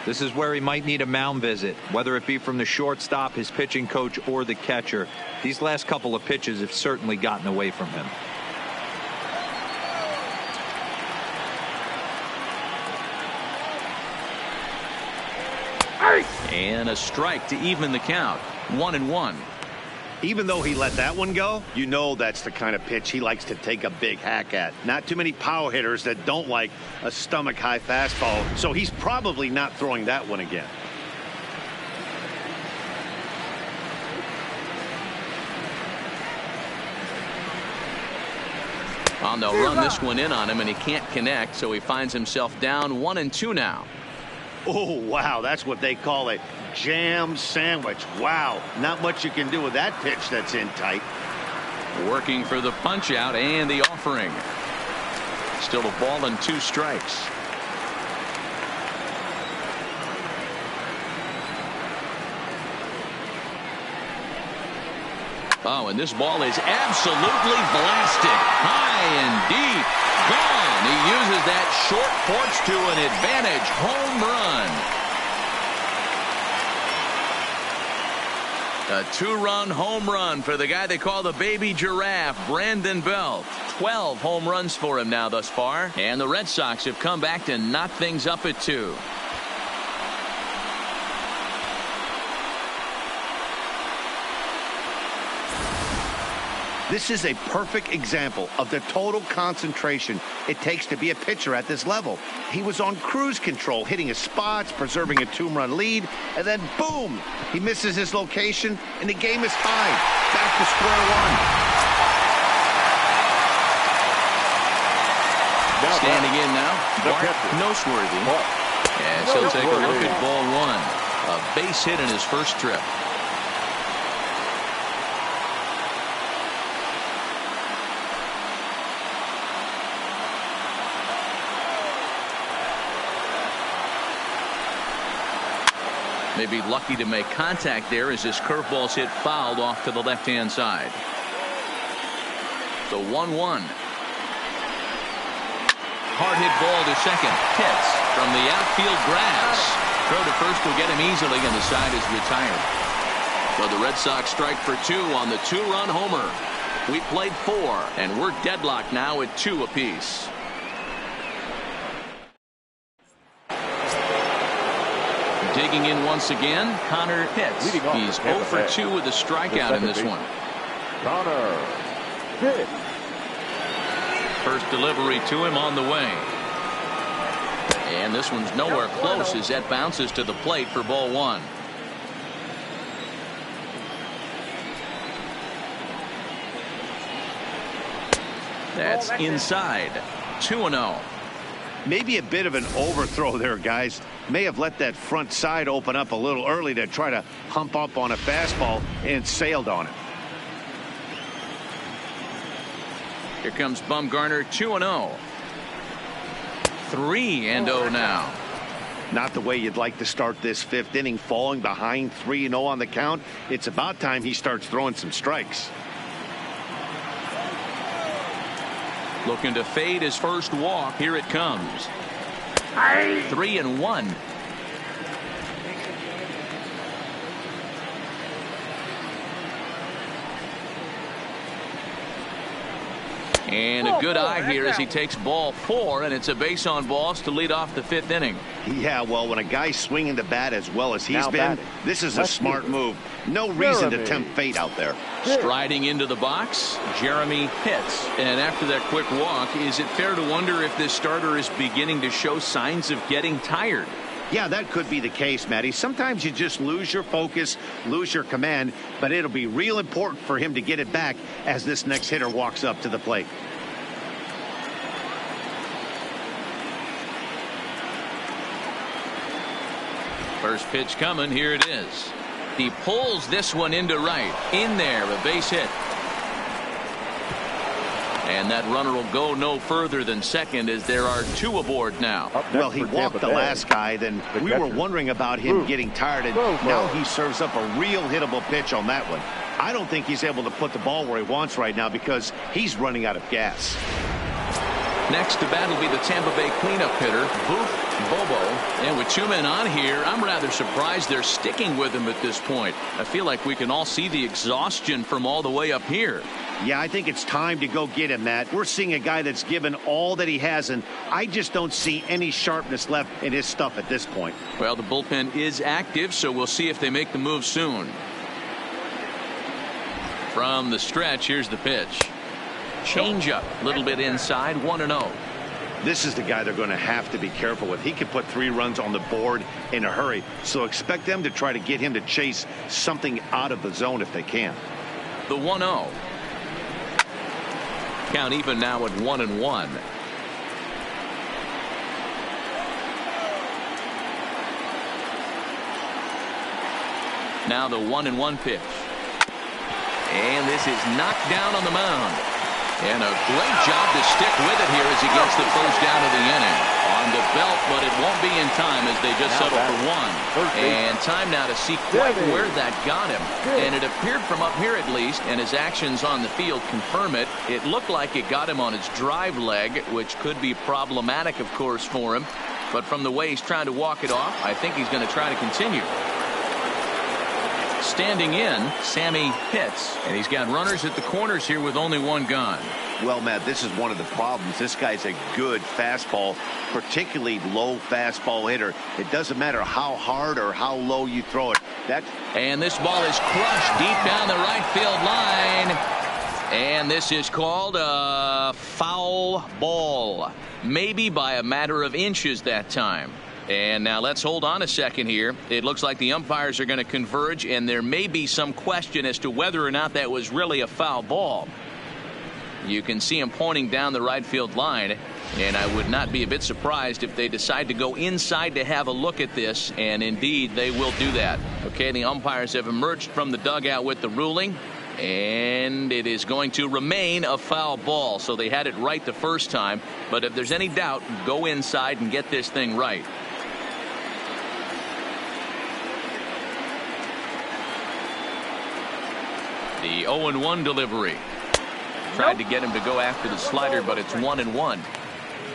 This is where he might need a mound visit, whether it be from the shortstop, his pitching coach, or the catcher. These last couple of pitches have certainly gotten away from him. And a strike to even the count. 1-1. Even though he let that one go, you know that's the kind of pitch he likes to take a big hack at. Not too many power hitters that don't like a stomach-high fastball, so he's probably not throwing that one again. On they'll run this one in on him, and he can't connect, so he finds himself down 1-2 now. Oh, wow, that's what they call a jam sandwich. Wow, not much you can do with that pitch that's in tight. Working for the punch out and the offering. Still a ball and 2 strikes. Oh, and this ball is absolutely blasted. High and deep. Gone. He uses that short porch to an advantage. Home run. A 2-run home run for the guy they call the baby giraffe, Brandon Belt. 12 home runs for him now thus far. And the Red Sox have come back to knock things up at 2. This is a perfect example of the total concentration it takes to be a pitcher at this level. He was on cruise control, hitting his spots, preserving a 2-run lead, and then boom, he misses his location, and the game is tied. Back to square one. Standing in now, Bart Noseworthy, as he'll take a look at ball 1. A base hit in his first trip. Maybe lucky to make contact there as this curveball's hit fouled off to the left-hand side. The 1-1. Hard hit ball to second. Hits from the outfield grass. Throw to first will get him easily, and the side is retired. So the Red Sox strike for 2 on the 2-run homer. We played 4, and we're deadlocked now at 2 apiece. Digging in once again, Connor hits. He's 0 for 2 with a strikeout in this one. Connor hits. First delivery to him on the way. And this one's nowhere close as that bounces to the plate for ball 1. That's inside. 2-0. Maybe a bit of an overthrow there, guys. May have let that front side open up a little early to try to hump up on a fastball and sailed on it. Here comes Bumgarner. 2-0. 3-0 now. Not the way you'd like to start this 5th inning, falling behind 3-0 on the count. It's about time he starts throwing some strikes. Looking to fade his first walk. Here it comes. 3-1. And a good eye here as he takes ball 4, and it's a base on balls to lead off the 5th inning. Yeah, well, when a guy's swinging the bat as well as he's been, this is a smart move. No reason to tempt fate out there. Striding into the box, Jeremy hits. And after that quick walk, is it fair to wonder if this starter is beginning to show signs of getting tired? Yeah, that could be the case, Matty. Sometimes you just lose your focus, lose your command, but it'll be real important for him to get it back as this next hitter walks up to the plate. First pitch coming. Here it is. He pulls this one into right. In there, a base hit. And that runner will go no further than second as there are 2 aboard now. Well, he walked the last guy, then we were wondering about him getting tired, and now he serves up a real hittable pitch on that one. I don't think he's able to put the ball where he wants right now because he's running out of gas. Next to bat will be the Tampa Bay cleanup hitter, Booth Bobo. And with 2 men on here, I'm rather surprised they're sticking with him at this point. I feel like we can all see the exhaustion from all the way up here. Yeah, I think it's time to go get him, Matt. We're seeing a guy that's given all that he has, and I just don't see any sharpness left in his stuff at this point. Well, the bullpen is active, so we'll see if they make the move soon. From the stretch, here's the pitch. Change up, a little bit inside, 1-0. This is the guy they're going to have to be careful with. He could put 3 runs on the board in a hurry, so expect them to try to get him to chase something out of the zone if they can. The 1-0. Count even now at 1-1. Now the 1-1 pitch. And this is knocked down on the mound. And a great job to stick with it here as he gets the first down of the inning. On the belt, but it won't be in time as they just settle for 1. And time now to see quite where that got him. And it appeared from up here at least, and his actions on the field confirm it. It looked like it got him on his drive leg, which could be problematic, of course, for him. But from the way he's trying to walk it off, I think he's going to try to continue. Standing in, Sammy hits, and he's got runners at the corners here with only 1 gone. Well, Matt, this is one of the problems. This guy's a good fastball, particularly low fastball hitter. It doesn't matter how hard or how low you throw it. And this ball is crushed deep down the right field line. And this is called a foul ball. Maybe by a matter of inches that time. And now let's hold on a second here. It looks like the umpires are going to converge, and there may be some question as to whether or not that was really a foul ball. You can see him pointing down the right field line, and I would not be a bit surprised if they decide to go inside to have a look at this, and indeed they will do that. Okay, the umpires have emerged from the dugout with the ruling, and it is going to remain a foul ball. So they had it right the first time, but if there's any doubt, go inside and get this thing right. The 0-1 delivery. Tried to get him to go after the slider, but it's 1-1.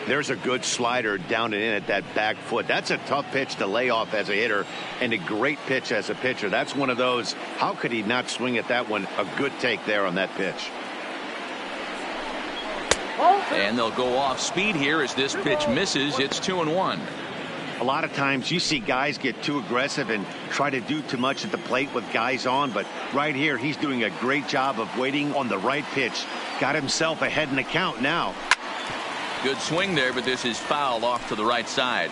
There's a good slider down and in at that back foot. That's a tough pitch to lay off as a hitter, and a great pitch as a pitcher. That's one of those, how could he not swing at that one? A good take there on that pitch. And they'll go off speed here as this pitch misses. It's 2-1. A lot of times you see guys get too aggressive and try to do too much at the plate with guys on, but right here he's doing a great job of waiting on the right pitch. Got himself ahead in the count now. Good swing there, but this is foul off to the right side.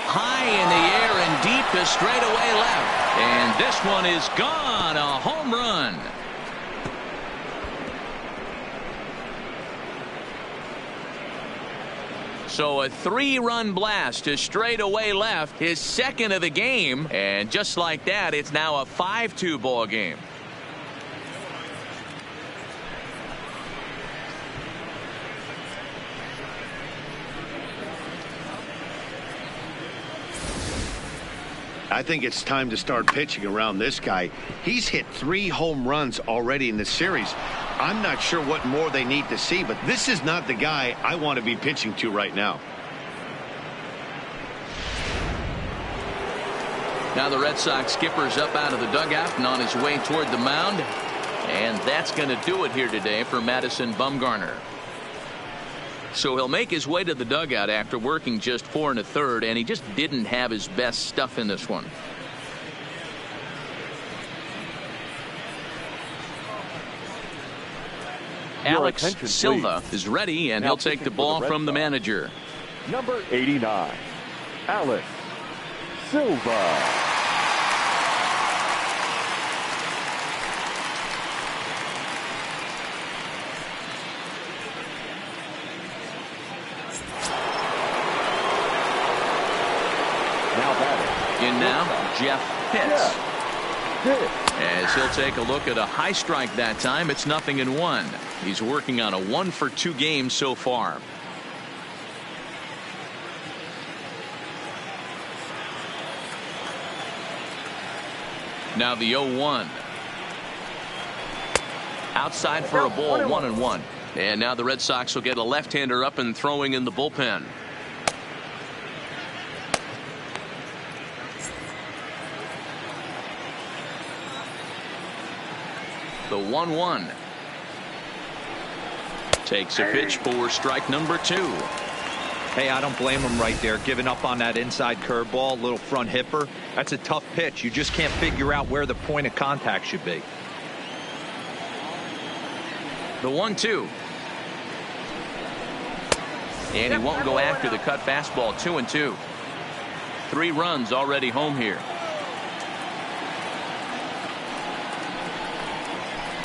High in the air and deep to straightaway left. And this one is gone. A home run. So a 3-run blast to straightaway left, his second of the game. And just like that, it's now a 5-2 ball game. I think it's time to start pitching around this guy. He's hit 3 home runs already in this series. I'm not sure what more they need to see, but this is not the guy I want to be pitching to right now. Now the Red Sox skipper's up out of the dugout and on his way toward the mound. And that's going to do it here today for Madison Bumgarner. So he'll make his way to the dugout after working just 4 1/3, and he just didn't have his best stuff in this one. Alex Silva is ready, and he'll take the ball from the manager. Number 89, Alex Silva. In now, Jeff Pitts. As he'll take a look at a high strike that time, it's 0-1. He's working on a 1-for-2 game so far. Now the 0-1. Outside for a ball, 1-1. And now the Red Sox will get a left-hander up and throwing in the bullpen. The 1-1. Takes a pitch for strike number 2. Hey, I don't blame him right there, giving up on that inside curveball, little front hipper. That's a tough pitch. You just can't figure out where the point of contact should be. The 1-2. And he won't go after the cut fastball. 2-2. 3 runs already home here.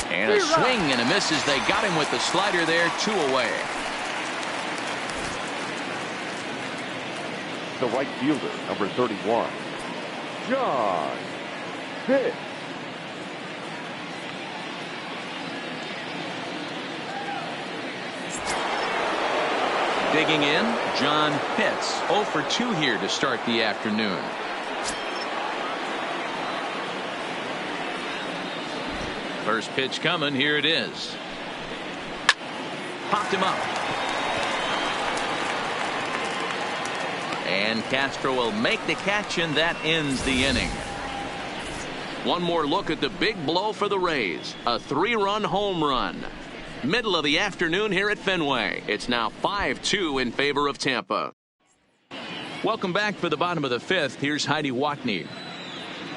And a swing and a miss as they got him with the slider there. 2 away. The right fielder, number 31, John Pitts. Digging in, John Pitts. 0 for 2 here to start the afternoon. First pitch coming. Here it is. Popped him up. And Castro will make the catch, and that ends the inning. One more look at the big blow for the Rays. A 3-run home run. Middle of the afternoon here at Fenway. It's now 5-2 in favor of Tampa. Welcome back for the bottom of the 5th. Here's Heidi Watney.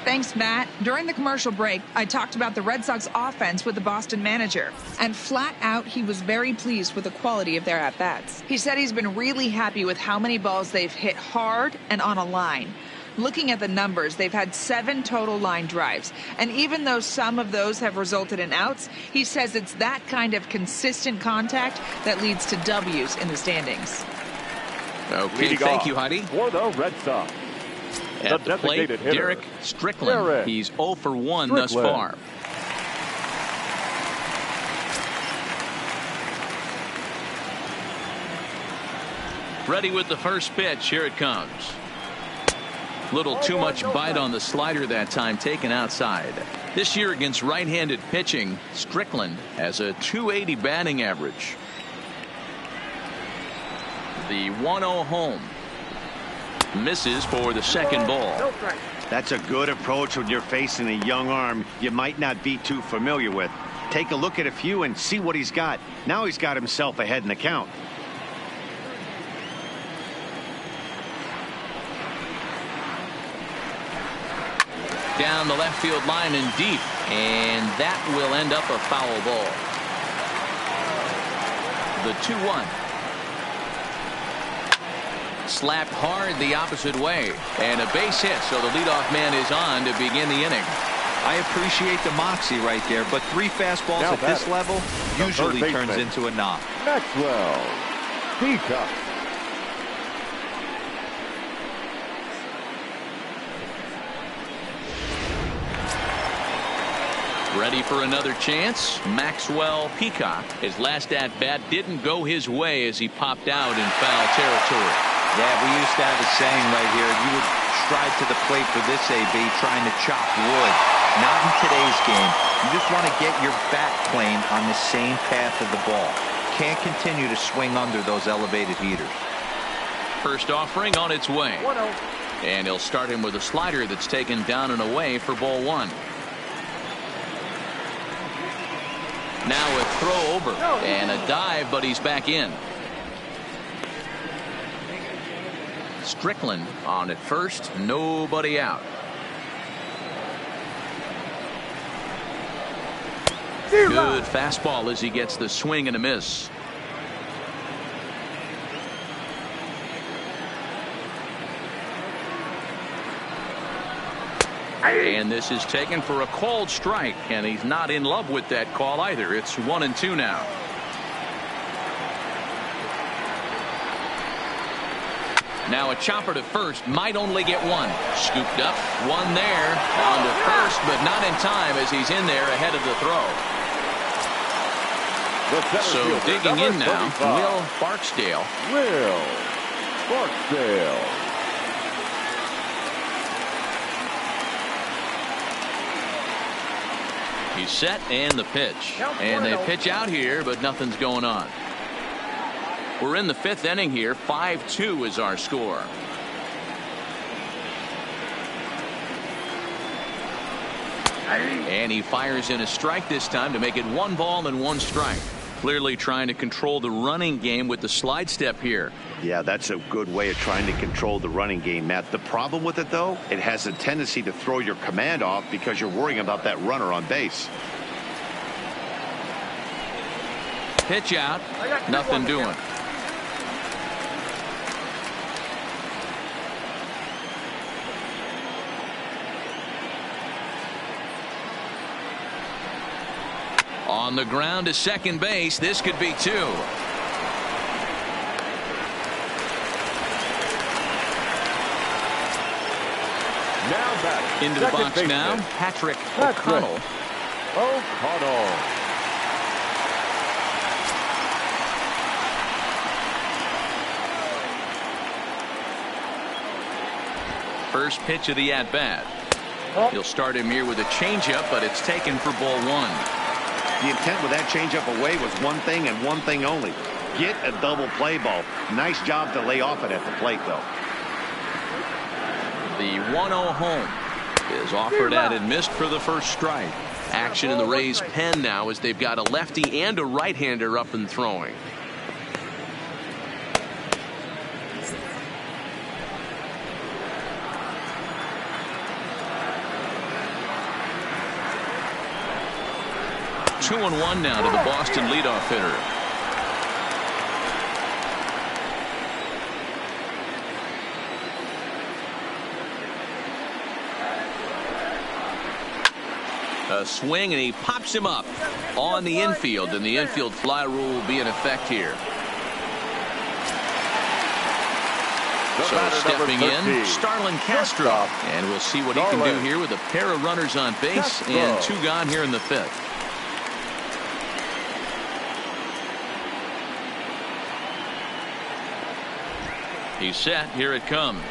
Thanks, Matt. During the commercial break, I talked about the Red Sox offense with the Boston manager. And flat out, he was very pleased with the quality of their at-bats. He said he's been really happy with how many balls they've hit hard and on a line. Looking at the numbers, they've had 7 total line drives. And even though some of those have resulted in outs, he says it's that kind of consistent contact that leads to W's in the standings. Okay, thank you, Heidi. For the Red Sox, at the plate, Derek Strickland. He's 0 for 1 thus far. Ready with the first pitch. Here it comes. Little too much bite on the slider that time, taken outside. This year against right-handed pitching, Strickland has a .280 batting average. The 1-0 home. Misses for the second ball. That's a good approach when you're facing a young arm you might not be too familiar with. Take a look at a few and see what he's got. Now he's got himself ahead in the count. Down the left field line and deep, and that will end up a foul ball. The 2-1. Slapped hard the opposite way, and a base hit, so the leadoff man is on to begin the inning. I appreciate the moxie right there, but 3 fastballs Now at this level usually turns into a knock. Maxwell. Peacock. Ready for another chance. Maxwell Peacock. His last at bat didn't go his way as he popped out in foul territory. Yeah, we used to have a saying right here. You would stride to the plate for this AB trying to chop wood. Not in today's game. You just want to get your bat plane on the same path of the ball. Can't continue to swing under those elevated heaters. First offering on its way. 1-0. And he'll start him with a slider that's taken down and away for ball 1. Now a throw over and a dive, but he's back in. Strickland on at first, nobody out. Good fastball as he gets the swing and a miss. And this is taken for a called strike, and he's not in love with that call either. It's 1-2 now. Now a chopper to first, might only get one. Scooped up, one there, on to first, but not in time as he's in there ahead of the throw. So digging in now, Will Barksdale. Will Barksdale. He's set and the pitch. And they pitch out here, but nothing's going on. We're in the 5th inning here. 5-2 is our score. And he fires in a strike this time to make it 1 ball and 1 strike. Clearly trying to control the running game with the slide step here. Yeah, that's a good way of trying to control the running game, Matt. The problem with it, though, it has a tendency to throw your command off because you're worrying about that runner on base. Pitch out, nothing doing. On the ground to second base. This could be 2. Now back. Into the box baseman. now. Patrick O'Connell. O'Connell. First pitch of the at-bat. He'll start him here with a changeup, but it's taken for ball 1. The intent with that changeup away was one thing and one thing only. Get a double play ball. Nice job to lay off it at the plate, though. The 1-0 home is offered at and missed for the first strike. Action in the Rays' pen now as they've got a lefty and a right-hander up and throwing. Two and 1 now to the Boston leadoff hitter. A swing and he pops him up on the infield, and the infield fly rule will be in effect here. So stepping in, Starlin Castro, and we'll see what he can do here with a pair of runners on base and 2 gone here in the 5th. He's set. Here it comes.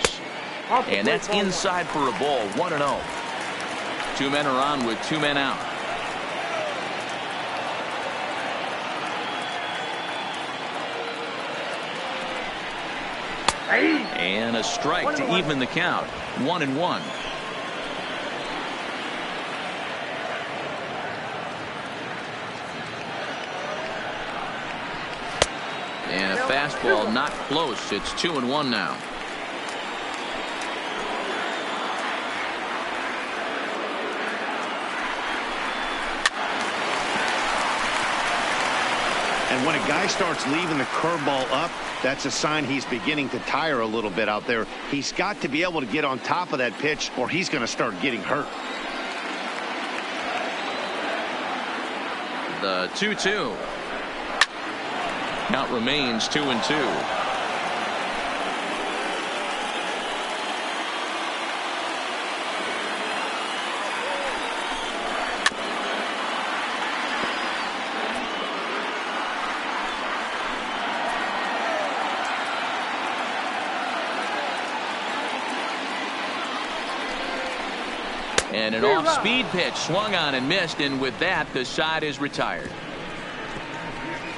And that's inside for a ball. 1-0. 2 men are on with 2 men out. And a strike to even the count. 1-1. And a fastball not close. It's 2-1 now. And when a guy starts leaving the curveball up, that's a sign he's beginning to tire a little bit out there. He's got to be able to get on top of that pitch or he's going to start getting hurt. The 2-2. Count remains 2-2. And an off-speed pitch swung on and missed, and with that, the side is retired.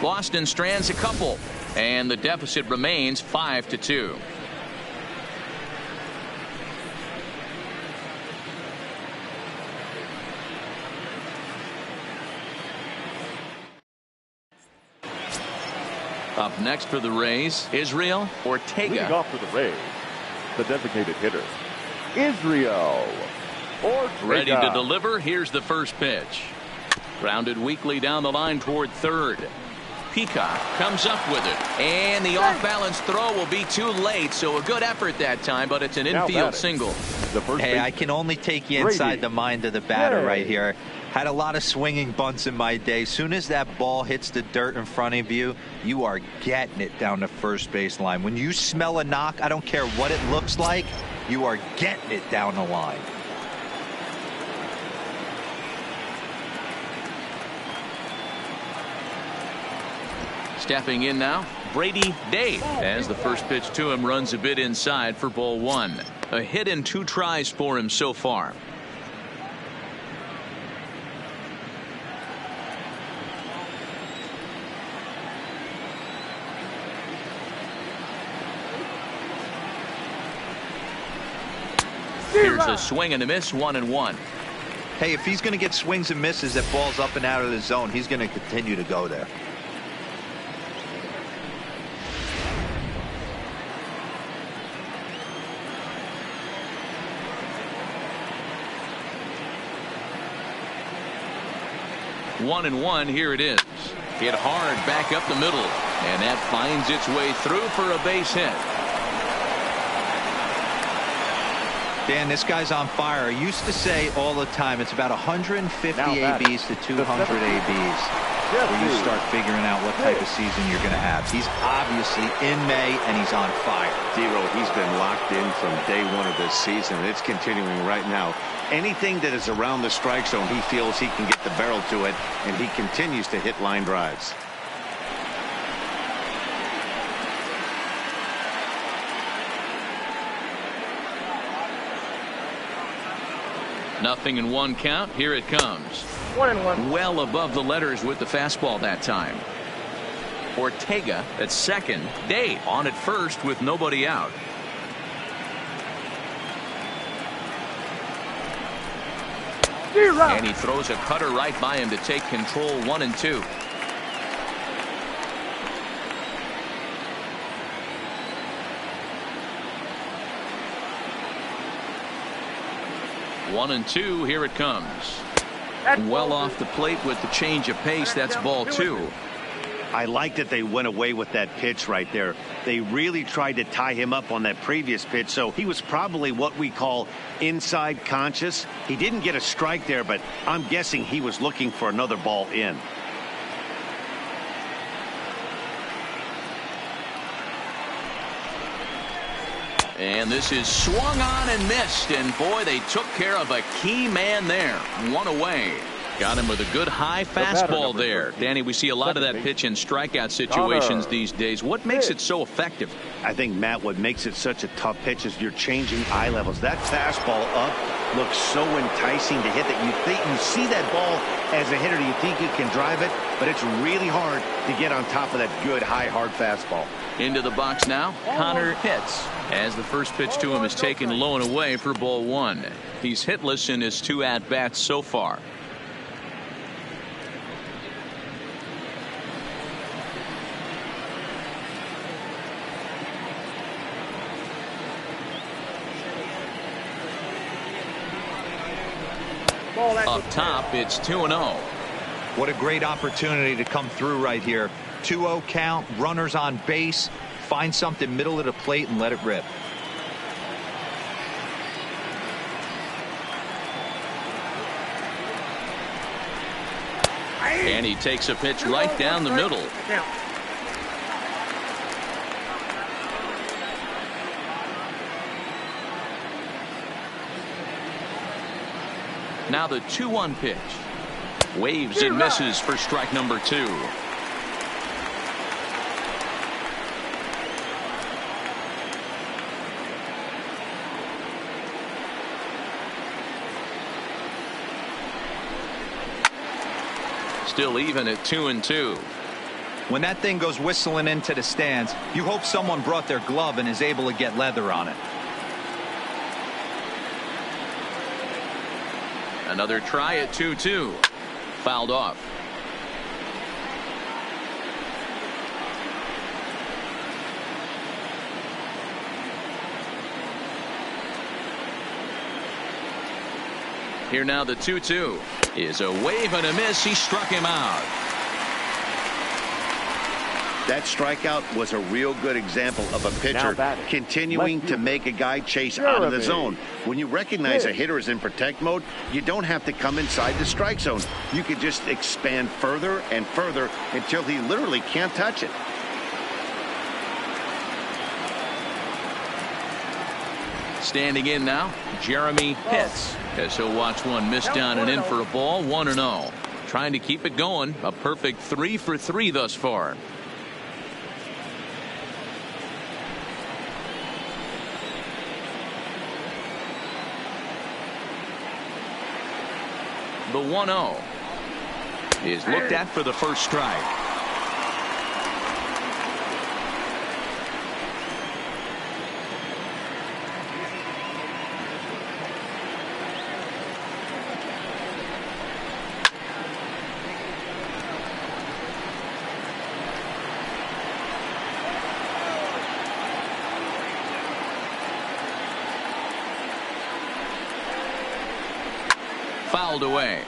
Boston strands a couple, and the deficit remains 5-2. Up next for the Rays, Israel Ortega. Leading off for the Rays, the designated hitter, Israel Ortega. Ready to deliver. Here's the first pitch. Grounded weakly down the line toward third. Peacock comes up with it, and the off-balance throw will be too late, so a good effort that time, but it's an infield single. Hey, I can only take you inside the mind of the batter right here. Had a lot of swinging bunts in my day. Soon as that ball hits the dirt in front of you, you are getting it down the first base line. When you smell a knock, I don't care what it looks like, you are getting it down the line. Stepping in now, Brady Dave, as the first pitch to him runs a bit inside for ball 1. A hit in 2 tries for him so far. Here's a swing and a miss, 1-1. Hey, if he's going to get swings and misses that balls up and out of the zone, he's going to continue to go there. One and one. Here it is. Hit hard back up the middle, and that finds its way through for a base hit. Dan, this guy's on fire. I used to say all the time it's about 150 ABs to 200 ABs where you start figuring out what type of season you're going to have. He's obviously in May, and he's on fire. D-Row, he's been locked in from day one of this season. It's continuing right now. Anything that is around the strike zone, he feels he can get the barrel to it, and he continues to hit line drives. Nothing in 1 count. Here it comes. 1-1. Well above the letters with the fastball that time. Ortega at second. Dave on at first with nobody out. And he throws a cutter right by him to take control. 1-2. One and two. Here it comes. Well off the plate with the change of pace. That's ball 2. I like that they went away with that pitch right there. They really tried to tie him up on that previous pitch, so he was probably what we call inside conscious. He didn't get a strike there, but I'm guessing he was looking for another ball in. And this is swung on and missed, and boy, they took care of a key man there. One away. Got him with a good high fastball there. Danny, we see a lot of that pitch in strikeout situations these days. What makes it so effective? I think, Matt, what makes it such a tough pitch is you're changing eye levels. That fastball up looks so enticing to hit that you see that ball as a hitter, you think you can drive it, but it's really hard to get on top of that good high hard fastball. Into the box now, Connor hits as the first pitch to him is taken low and away for ball one. He's hitless in his 2 at-bats so far. Up top, it's 2-0. What a great opportunity to come through right here. 2-0 count, runners on base. Find something middle of the plate and let it rip. And he takes a pitch right down the middle. Now the 2-1 pitch. Waves and misses for strike number 2. Still even at 2-2. When that thing goes whistling into the stands, you hope someone brought their glove and is able to get leather on it. Another try at 2-2. Fouled off. Here now the 2-2 is a wave and a miss. He struck him out. That strikeout was a real good example of a pitcher continuing to make a guy chase out of the zone. When you recognize a hitter is in protect mode, you don't have to come inside the strike zone. You can just expand further and further until he literally can't touch it. Standing in now, Jeremy hits as he'll watch one miss down and in for a ball. 1-0. Trying to keep it going. A perfect 3 for 3 thus far. The 1-0 is looked at for the first strike. Fouled away.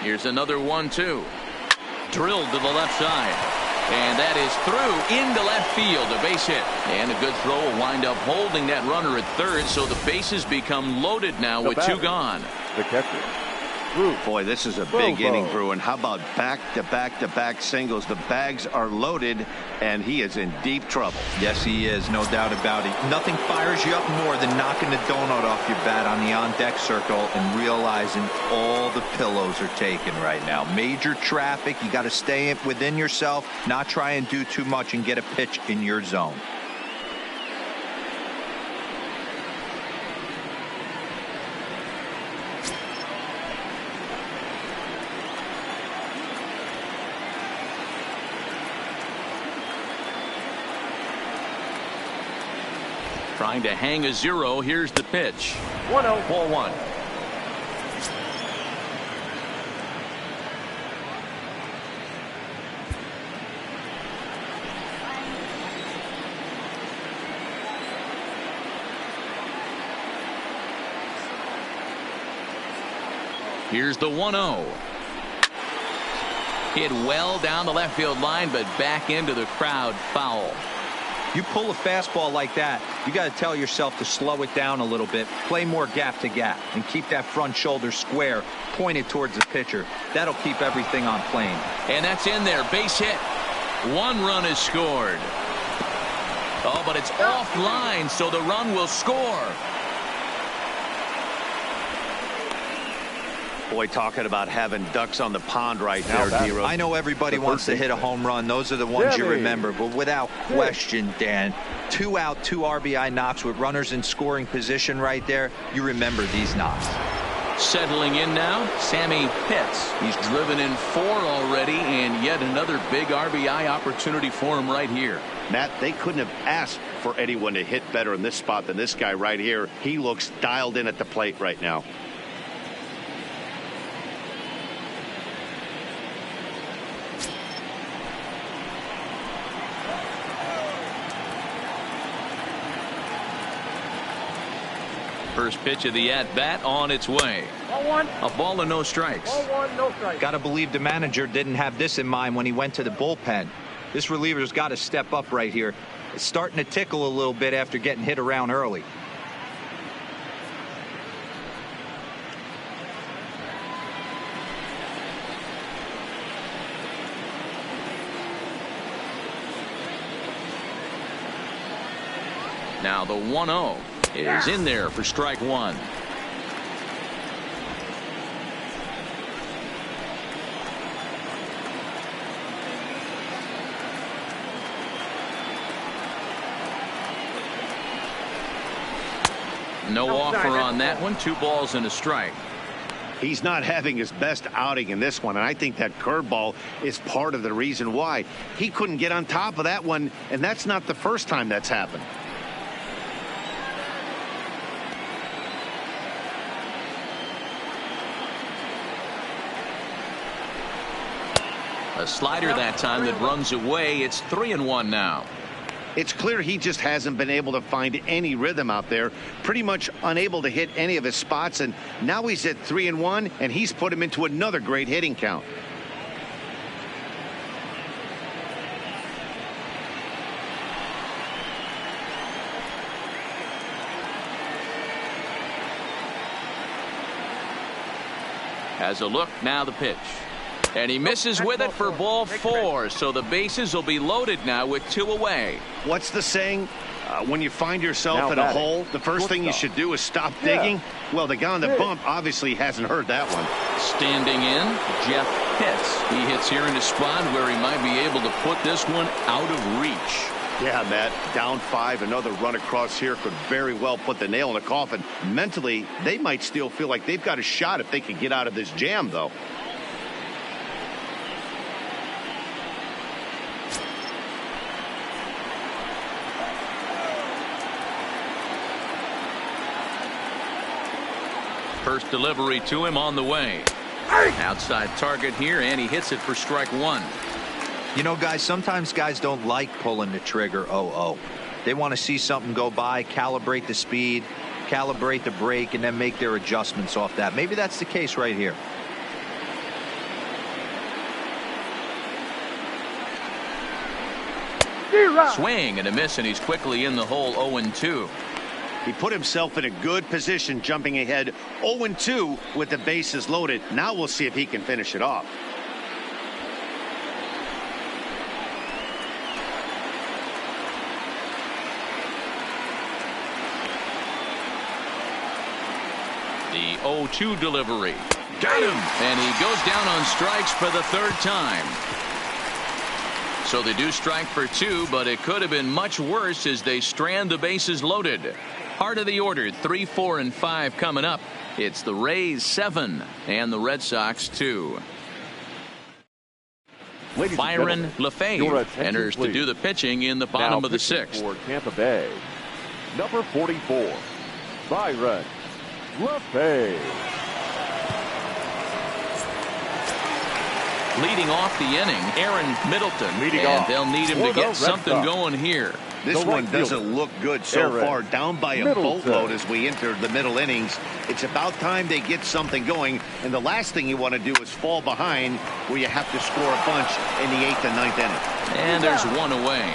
Here's another 1-2. Drilled to the left side. And that is through into left field. A base hit. And a good throw will wind up holding that runner at third. So the bases become loaded now with 2 gone. The catcher. Boy, this is a big inning, Bruin. How about back-to-back-to-back singles? The bags are loaded, and he is in deep trouble. Yes, he is. No doubt about it. Nothing fires you up more than knocking the donut off your bat on the on-deck circle and realizing all the pillows are taken right now. Major traffic. You got to stay within yourself, not try and do too much and get a pitch in your zone. Trying to hang a 0. Here's the pitch. 1-0. Ball 1. Here's the 1-0. Hit well down the left field line, but back into the crowd. Foul. You pull a fastball like that, you got to tell yourself to slow it down a little bit, play more gap to gap, and keep that front shoulder square, pointed towards the pitcher. That'll keep everything on plane. And that's in there. Base hit. 1 run is scored. Oh, but it's offline, so the run will score. Boy, talking about having ducks on the pond right there, D-Rose. I know everybody wants to hit a home run. Those are the ones you remember. But without question, Dan, 2 out, 2 RBI knocks with runners in scoring position right there. You remember these knocks. Settling in now, Sammy Pitts. He's driven in 4 already, and yet another big RBI opportunity for him right here. Matt, they couldn't have asked for anyone to hit better in this spot than this guy right here. He looks dialed in at the plate right now. First pitch of the at-bat on its way. Ball 1. A ball and no strikes. Ball 1, no strikes. Got to believe the manager didn't have this in mind when he went to the bullpen. This reliever's got to step up right here. It's starting to tickle a little bit after getting hit around early. Now the 1-0 is in there for strike 1. No offer on that one. 2 balls and a strike. He's not having his best outing in this one, and I think that curveball is part of the reason why. He couldn't get on top of that one, and that's not the first time that's happened. A slider that time that runs away. It's 3-1 now. It's clear he just hasn't been able to find any rhythm out there. Pretty much unable to hit any of his spots, and now he's at 3-1, and he's put him into another great hitting count. Has a look, now the pitch. And he misses with it for ball 4, so the bases will be loaded now with 2 away. What's the saying? When you find yourself in a hole, the first thing you should do is stop digging. Well, the guy on the bump obviously hasn't heard that one. Standing in, Jeff Pitts. He hits here in a spot where he might be able to put this one out of reach. Yeah, Matt, down 5, another run across here could very well put the nail in the coffin. Mentally, they might still feel like they've got a shot if they could get out of this jam, though. First delivery to him on the way. Outside target here, and he hits it for strike 1. You know, guys, sometimes guys don't like pulling the trigger 0-0. They want to see something go by, calibrate the speed, calibrate the brake, and then make their adjustments off that. Maybe that's the case right here. Swing and a miss, and he's quickly in the hole. 0-2. He put himself in a good position, jumping ahead 0-2 with the bases loaded. Now we'll see if he can finish it off. The 0-2 delivery. Got him. And he goes down on strikes for the 3rd time. So they do strike for 2, but it could have been much worse as they strand the bases loaded. Heart of the order, 3, 4, and 5 coming up. It's the Rays 7 and the Red Sox 2. Byron LaFave enters to do the pitching in the bottom of the 6th. For Tampa Bay, number 44, Byron LaFave. Leading off the inning, Aaron Middleton. And they'll need him to get something going here. This one doesn't look good so far. Down by a boatload as we enter the middle innings. It's about time they get something going. And the last thing you want to do is fall behind where you have to score a bunch in the 8th and 9th inning. And there's 1 away.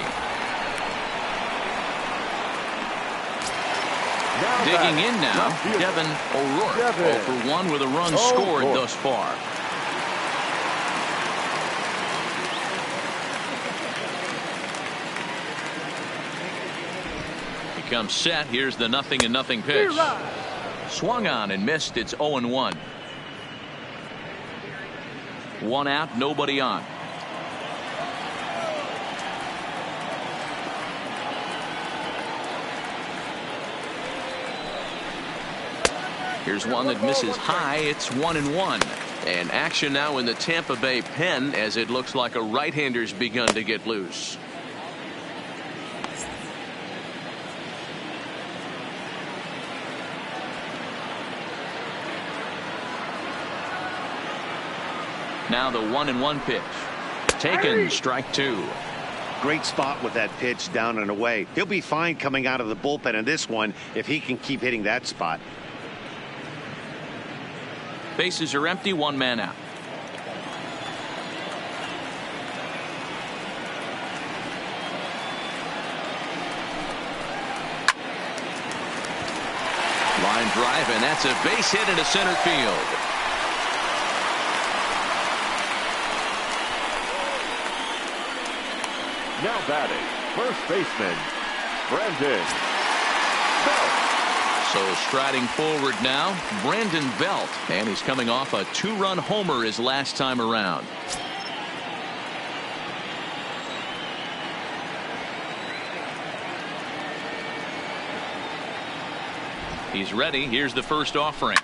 Digging in now, Devin O'Rourke. 0 for 1 with a run scored thus far. comes set. Here's the 0-0 pitch. Swung on and missed. It's 0-1. One out, nobody on. Here's one that misses high. It's 1-1. And action now in the Tampa Bay pen as it looks like a right-hander's begun to get loose. Now the 1-1 pitch. Taken, strike two. Great spot with that pitch down and away. He'll be fine coming out of the bullpen in this one if he can keep hitting that spot. Bases are empty, one man out. Line drive, and that's a base hit into center field. Now batting, first baseman, Brandon Belt. So striding forward now, Brandon Belt, and he's coming off a two-run homer his last time around. He's ready. Here's the first offering.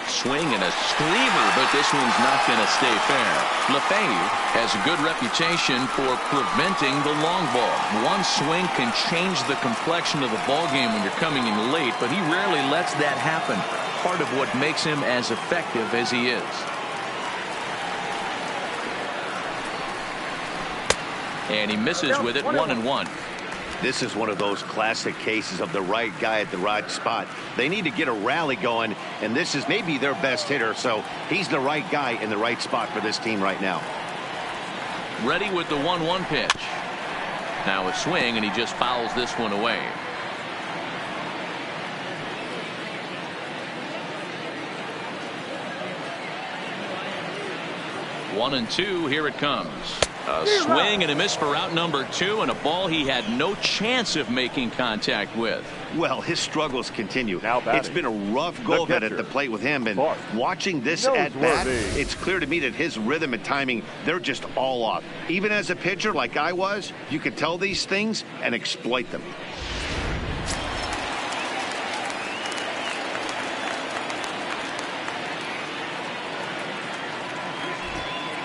Swing and a screamer, but this one's not going to stay fair. LeFevre has a good reputation for preventing the long ball. One swing can change the complexion of the ball game when you're coming in late, but he rarely lets that happen. Part of what makes him as effective as he is. And he misses with it, 1-1. This is one of those classic cases of the right guy at the right spot. They need to get a rally going, and this is maybe their best hitter, so he's the right guy in the right spot for this team right now. Ready with the 1-1 pitch. Now a swing, and he just fouls this one away. One and two, here it comes. A swing and a miss for out number two, and a ball he had no chance of making contact with. Well, his struggles continue. Now batting, it's been a rough go of it at the plate with him, and watching this at bat, it's clear to me that his rhythm and timing, they're just all off. Even as a pitcher like I was, you could tell these things and exploit them.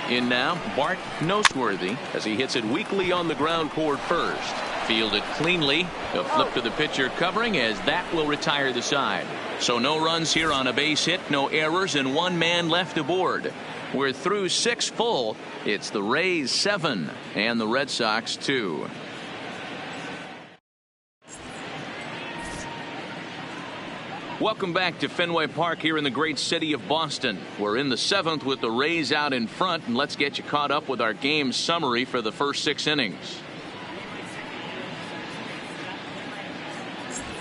In now, Bart Noseworthy as he hits it weakly on the ground toward first. Fielded cleanly. A flip to the pitcher covering as that will retire the side. So no runs here on a base hit, no errors, and one man left aboard. We're through 6 full. It's the Rays 7 and the Red Sox 2. Welcome back to Fenway Park here in the great city of Boston. We're in the 7th with the Rays out in front, and let's get you caught up with our game summary for the first 6 innings.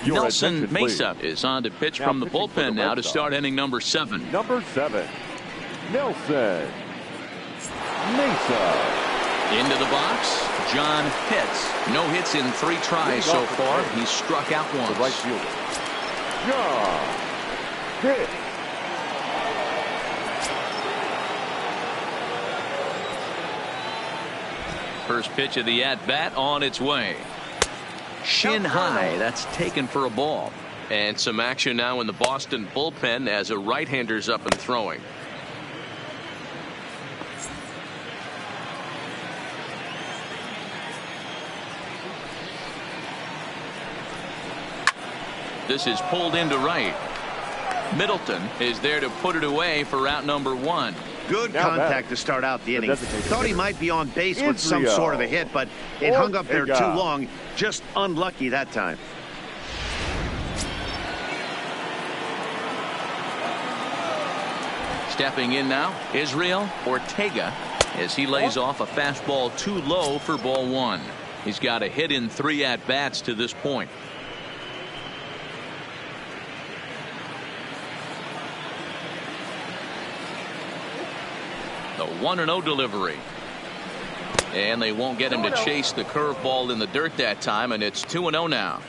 Nelson Mesa is on to pitch from the bullpen now to start inning number 7. Number 7, Nelson Mesa. Into the box, John Pitts. No hits in 3 tries so far. He's struck out once. The right fielder, John Pitts. First pitch of the at-bat on its way. Shin high, that's taken for a ball. And some action now in the Boston bullpen as a right-hander's up and throwing. This is pulled into right. Middleton is there to put it away for out number 1. Good contact to start out the inning. Thought he might be on base with some sort of a hit, but it hung up there too long. Just unlucky that time. Stepping in now, Israel Ortega as he lays off a fastball too low for ball 1. He's got a hit in 3 at-bats to this point. The 1-0 delivery. And they won't get him to chase the curveball in the dirt that time, and it's 2-0 now.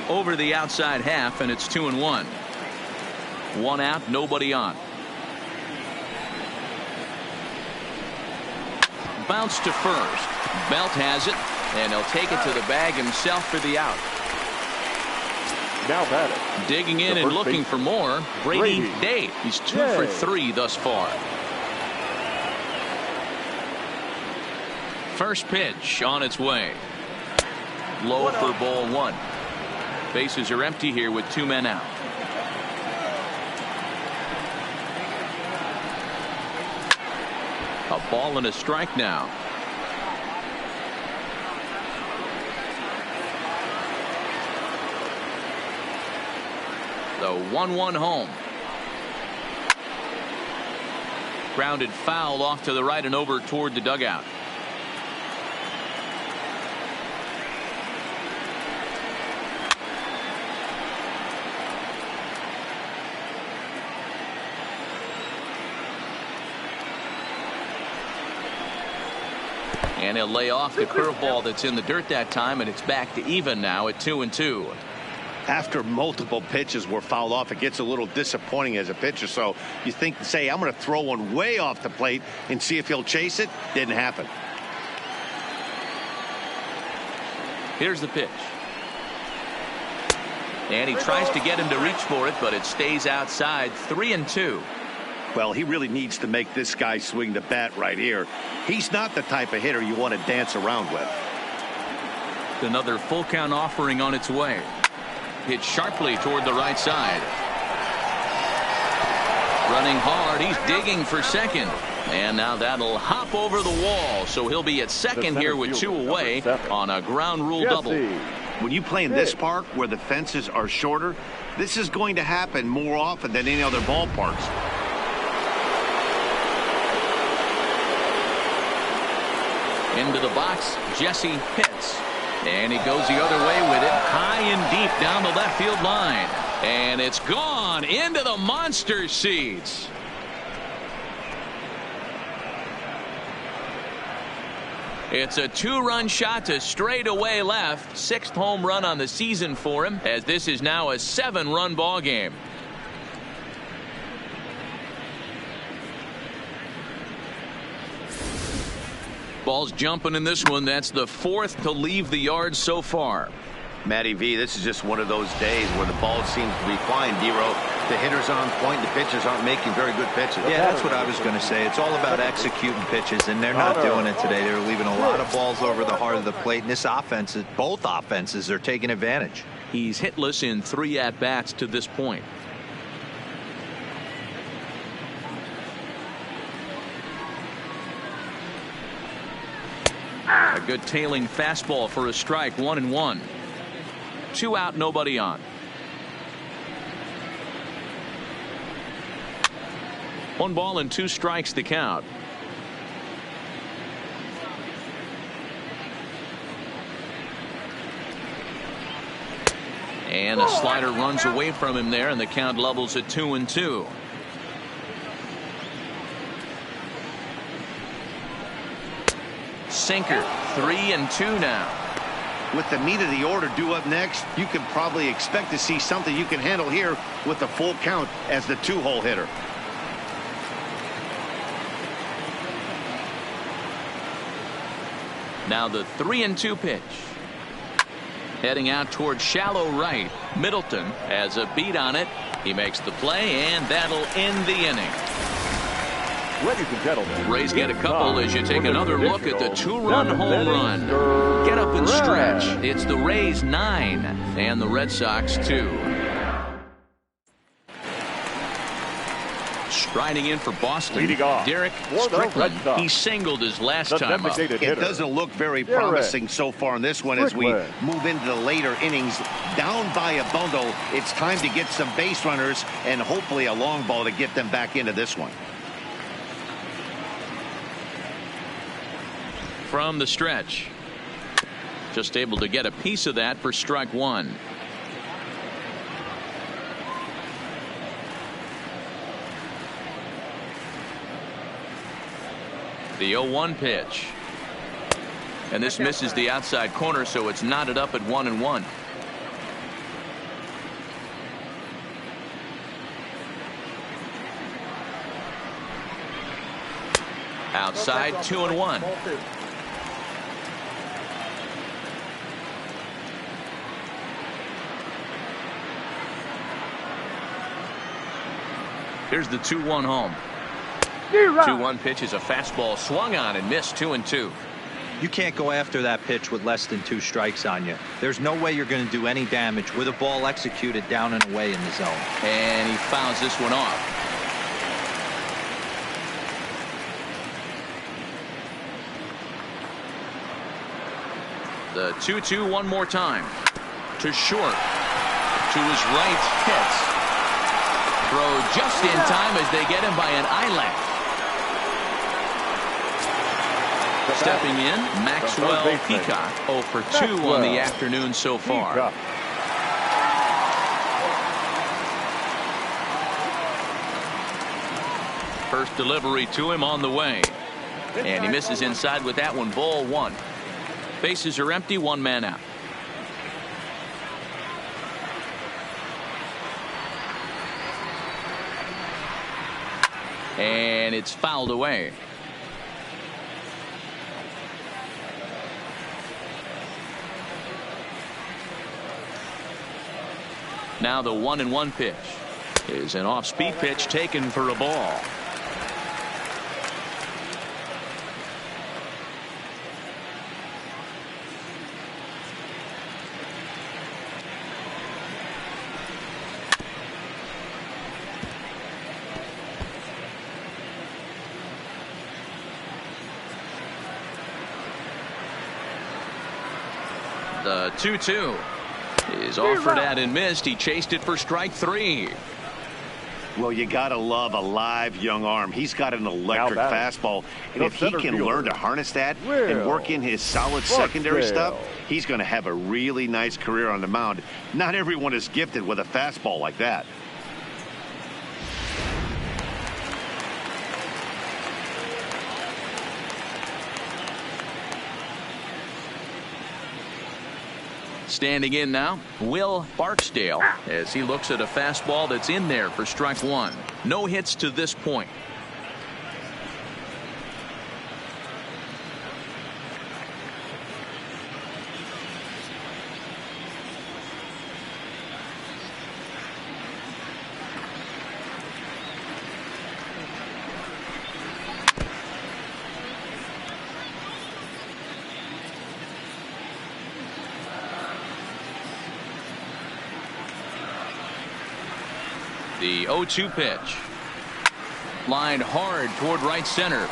Over the outside half, and it's 2-1. One out, nobody on. Bounce to first. Belt has it, and he'll take it to the bag himself for the out. Now batting. Digging in and looking for more, Brady Day. He's 2 for 3 thus far. First pitch on its way. Low for ball 1. Bases are empty here with 2 men out. A ball and a strike now. The 1-1 home. Grounded foul off to the right and over toward the dugout. And he'll lay off the curveball that's in the dirt that time, and it's back to even now at 2-2. After multiple pitches were fouled off, it gets a little disappointing as a pitcher. So you think, say, I'm going to throw one way off the plate and see if he'll chase it. Didn't happen. Here's the pitch. And he tries to get him to reach for it, but it stays outside. 3-2. Well, he really needs to make this guy swing the bat right here. He's not the type of hitter you want to dance around with. Another full count offering on its way. Hit sharply toward the right side. Running hard. He's digging for second. And now that'll hop over the wall. So he'll be at second here with 2 away on a ground rule double. When you play in this park where the fences are shorter, this is going to happen more often than any other ballparks. Into the box, Jesse hits. And he goes the other way with it, high and deep down the left field line. And it's gone into the monster seats. It's a 2-run shot to straightaway left. 6th home run on the season for him, as this is now a 7-run ball game. Ball's jumping in this one. That's the 4th to leave the yard so far. Matty V, this is just one of those days where the ball seems to be flying, D-Row. The hitter's on point. The pitchers aren't making very good pitches. Yeah, that's what I was going to say. It's all about executing pitches, and they're not doing it today. They're leaving a lot of balls over the heart of the plate, and this offense, both offenses are taking advantage. He's hitless in 3 at-bats to this point. A good tailing fastball for a strike. 1-1. 2 out, nobody on. 1 ball and 2 strikes the count. And a slider runs away from him there, and the count levels at 2-2. Sinker. 3-2 now. With the meat of the order due up next, you can probably expect to see something you can handle here with a full count as the 2-hole hitter. Now the 3-2 pitch. Heading out toward shallow right. Middleton has a beat on it. He makes the play, and that'll end the inning. Ladies and gentlemen, Rays get a couple as you take another look at the 2-run home run. Get up and stretch. It's the Rays 9 and the Red Sox 2. Striding in for Boston, Derek Strickland. He singled his last time up. It doesn't look very promising so far in this one as we move into the later innings. Down by a bundle, it's time to get some base runners and hopefully a long ball to get them back into this one. From the stretch. Just able to get a piece of that for strike 1. The 0-1 pitch. And this misses the outside corner, so it's knotted up at 1-1. outside, 2-1. Here's the 2-1 home. 2-1 pitch is a fastball swung on and missed, 2-2. You can't go after that pitch with less than 2 strikes on you. There's no way you're going to do any damage with a ball executed down and away in the zone. And he fouls this one off. The 2-2 one more time. To short. To his right, hits. Throw just in time as they get him by an eyelash. Stepping in, Maxwell Peacock, 0 for 2 on the afternoon so far. First delivery to him on the way. And he misses inside with that one, ball 1. Bases are empty, 1 man out. And it's fouled away. Now the 1-1 pitch is an off-speed pitch taken for a ball. The 2-2. Is offered at and missed. He chased it for strike 3. Well, you got to love a live young arm. He's got an electric fastball. And if he can learn to harness that and work in his solid secondary stuff, he's going to have a really nice career on the mound. Not everyone is gifted with a fastball like that. Standing in now, Will Barksdale, as he looks at a fastball that's in there for strike 1. No hits to this point. The 0-2 pitch. Lined hard toward right center.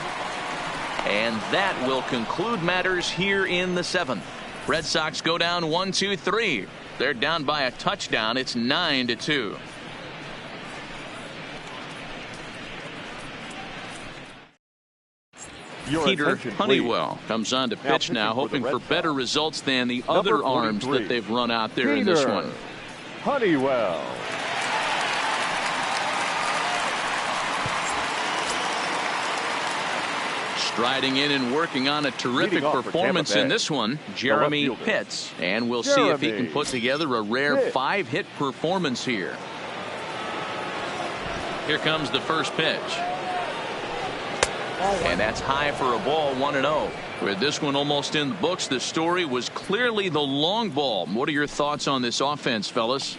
And that will conclude matters here in the 7th. Red Sox go down 1-2-3. They're down by a touchdown. It's 9-2. Peter Honeywell comes on to pitch now, hoping for better results than the other arms that they've run out there in this one. Honeywell. Striding in and working on a terrific performance in this one, Jeremy Pitts. And we'll see if he can put together a rare 5-hit performance here. Here comes the first pitch. And that's high for a ball, 1-0. With this one almost in the books, the story was clearly the long ball. What are your thoughts on this offense, fellas?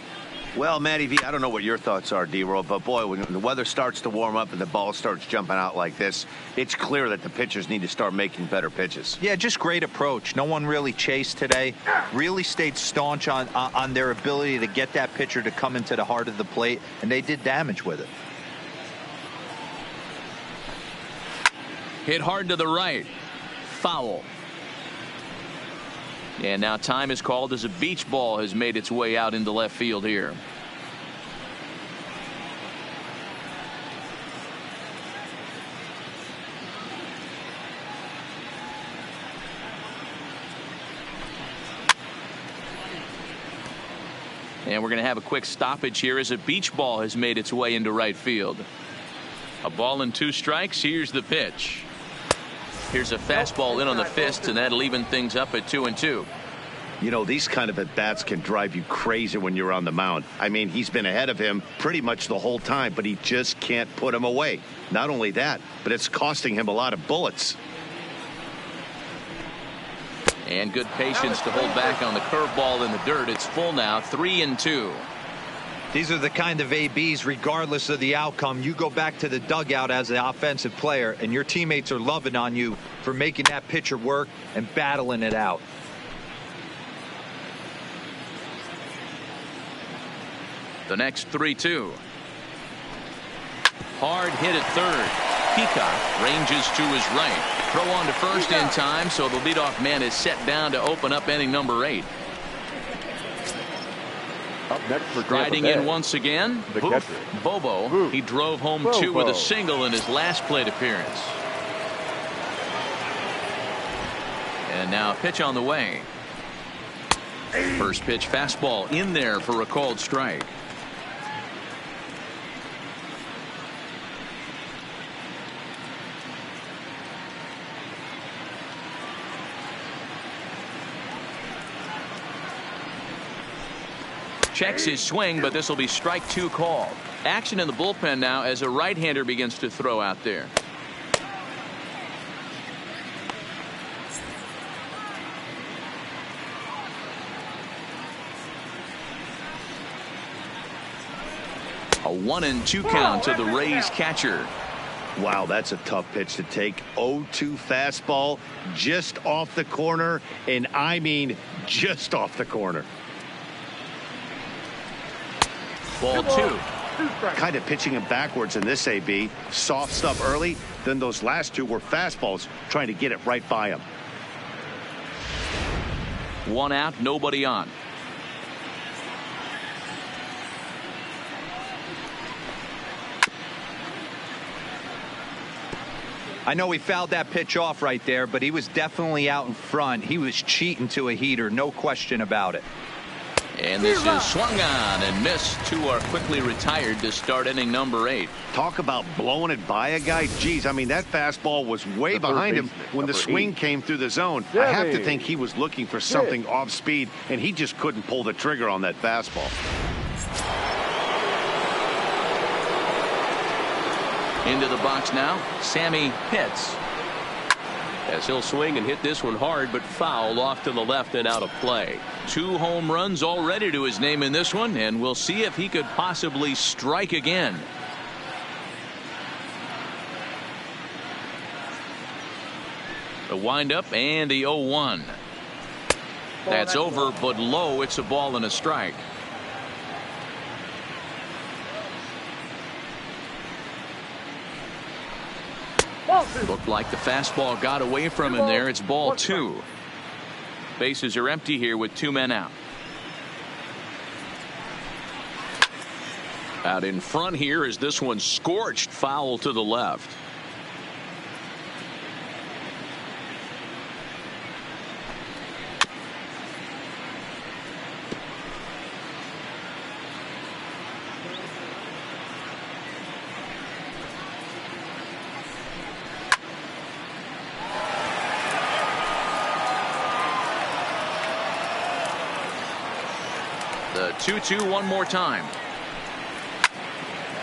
Well, Matty V, I don't know what your thoughts are, D-Roll, but boy, when the weather starts to warm up and the ball starts jumping out like this, it's clear that the pitchers need to start making better pitches. Yeah, just great approach. No one really chased today. Really stayed staunch on their ability to get that pitcher to come into the heart of the plate, and they did damage with it. Hit hard to the right. Foul. And now time is called as a beach ball has made its way out into left field here. And we're going to have a quick stoppage here as a beach ball has made its way into right field. A ball and 2 strikes. Here's the pitch. Here's a fastball in on the fist, and that'll even things up at 2-2. You know, these kind of at-bats can drive you crazy when you're on the mound. I mean, he's been ahead of him pretty much the whole time, but he just can't put him away. Not only that, but it's costing him a lot of bullets. And good patience to hold back on the curveball in the dirt. It's full now, 3-2. These are the kind of ABs, regardless of the outcome, you go back to the dugout as the offensive player, and your teammates are loving on you for making that pitcher work and battling it out. The next 3-2. Hard hit at third. Peacock ranges to his right. Throw on to first in time, so the leadoff man is set down to open up inning number 8. Up next for Riding in once again, the catcher, Bobo. He drove home 2 with a single in his last plate appearance. And now a pitch on the way. First pitch fastball in there for a called strike. Checks his swing, but this will be strike 2 called. Action in the bullpen now as a right-hander begins to throw out there. A 1-2 count to the Rays catcher. Wow, that's a tough pitch to take. 0-2 fastball just off the corner, and I mean just off the corner. Ball 2. Kind of pitching him backwards in this AB. Soft stuff early, then those last 2 were fastballs trying to get it right by him. 1 out, nobody on. I know he fouled that pitch off right there, but he was definitely out in front. He was cheating to a heater, no question about it. And this is swung on and missed. 2 are quickly retired to start inning number 8. Talk about blowing it by a guy. Geez, I mean, that fastball was way behind him when the swing came through the zone. I have to think he was looking for something off speed, and he just couldn't pull the trigger on that fastball. Into the box now, Sammy Pitts. As he'll swing and hit this one hard, but foul off to the left and out of play. 2 home runs already to his name in this one, and we'll see if he could possibly strike again. The windup and the 0-1. That's over, but low. It's a ball and a strike. Looked like the fastball got away from him there. It's ball 2. Bases are empty here with 2 men out. Out in front here is this one scorched foul to the left. The 2-2 one more time.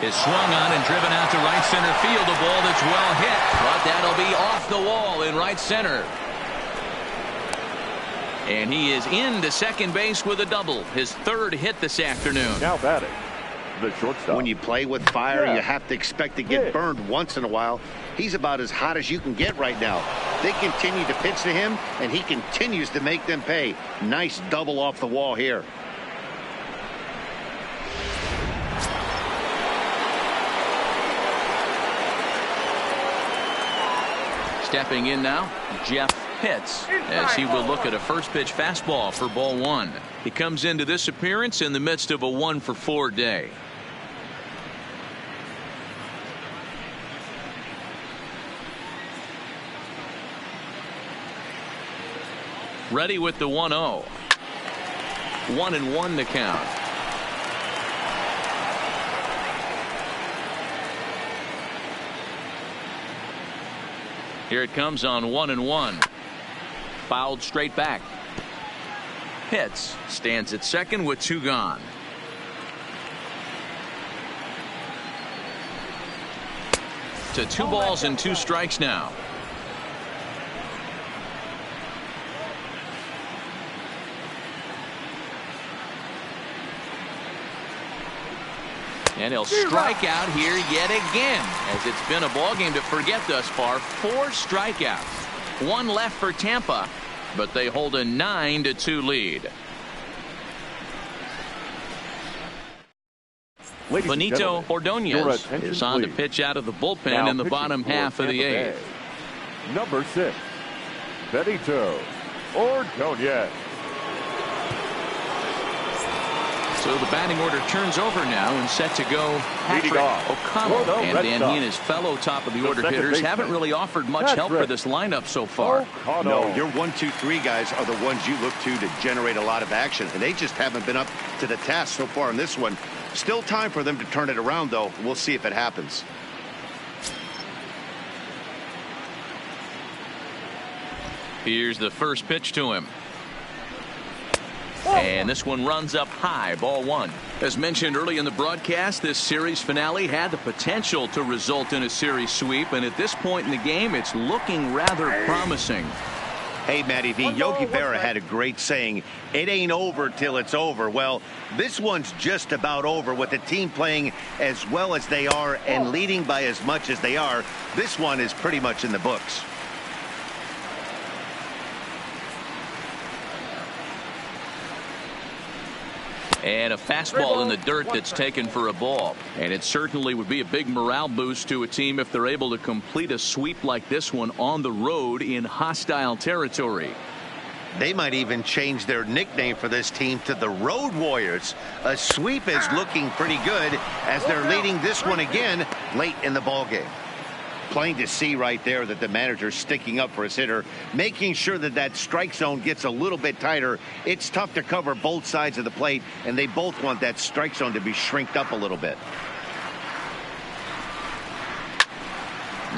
Is swung on and driven out to right center field. A ball that's well hit, but that'll be off the wall in right center. And he is into second base with a double. His 3rd hit this afternoon. Now batting, the shortstop. When you play with fire, you have to expect to get burned once in a while. He's about as hot as you can get right now. They continue to pitch to him, and he continues to make them pay. Nice double off the wall here. Stepping in now, Jeff Pitts, as he will look at a first pitch fastball for ball 1. He comes into this appearance in the midst of a 1-for-4 day. Ready with the 1-0. 1-1 the count. Here it comes on 1-1. Fouled straight back. Pitts stands at second with 2 gone. To 2 balls and 2 strikes now. And he'll strike out here yet again, as it's been a ball game to forget thus far. 4 strikeouts, 1 left for Tampa, but they hold a 9-2 lead. Benito Ordonez is on to pitch out of the bullpen now in the bottom half of the 8th. Number 6, Benito Ordonez. So the batting order turns over now and set to go Patrick O'Connell. And Dan, he and his fellow top of the order hitters haven't really offered much help for this lineup so far. No, your 1, 2, 3 guys are the ones you look to generate a lot of action, and they just haven't been up to the task so far in this one. Still time for them to turn it around, though. We'll see if it happens. Here's the first pitch to him. And this one runs up high, ball 1. As mentioned early in the broadcast, this series finale had the potential to result in a series sweep, and at this point in the game, it's looking rather promising. Hey, Matty V, Yogi Berra had a great saying, it ain't over till it's over. Well, this one's just about over with the team playing as well as they are and leading by as much as they are. This one is pretty much in the books. And a fastball in the dirt that's taken for a ball. And it certainly would be a big morale boost to a team if they're able to complete a sweep like this one on the road in hostile territory. They might even change their nickname for this team to the Road Warriors. A sweep is looking pretty good as they're leading this one again late in the ballgame. Plain to see right there that the manager's sticking up for his hitter, making sure that that strike zone gets a little bit tighter. It's tough to cover both sides of the plate, and they both want that strike zone to be shrinked up a little bit.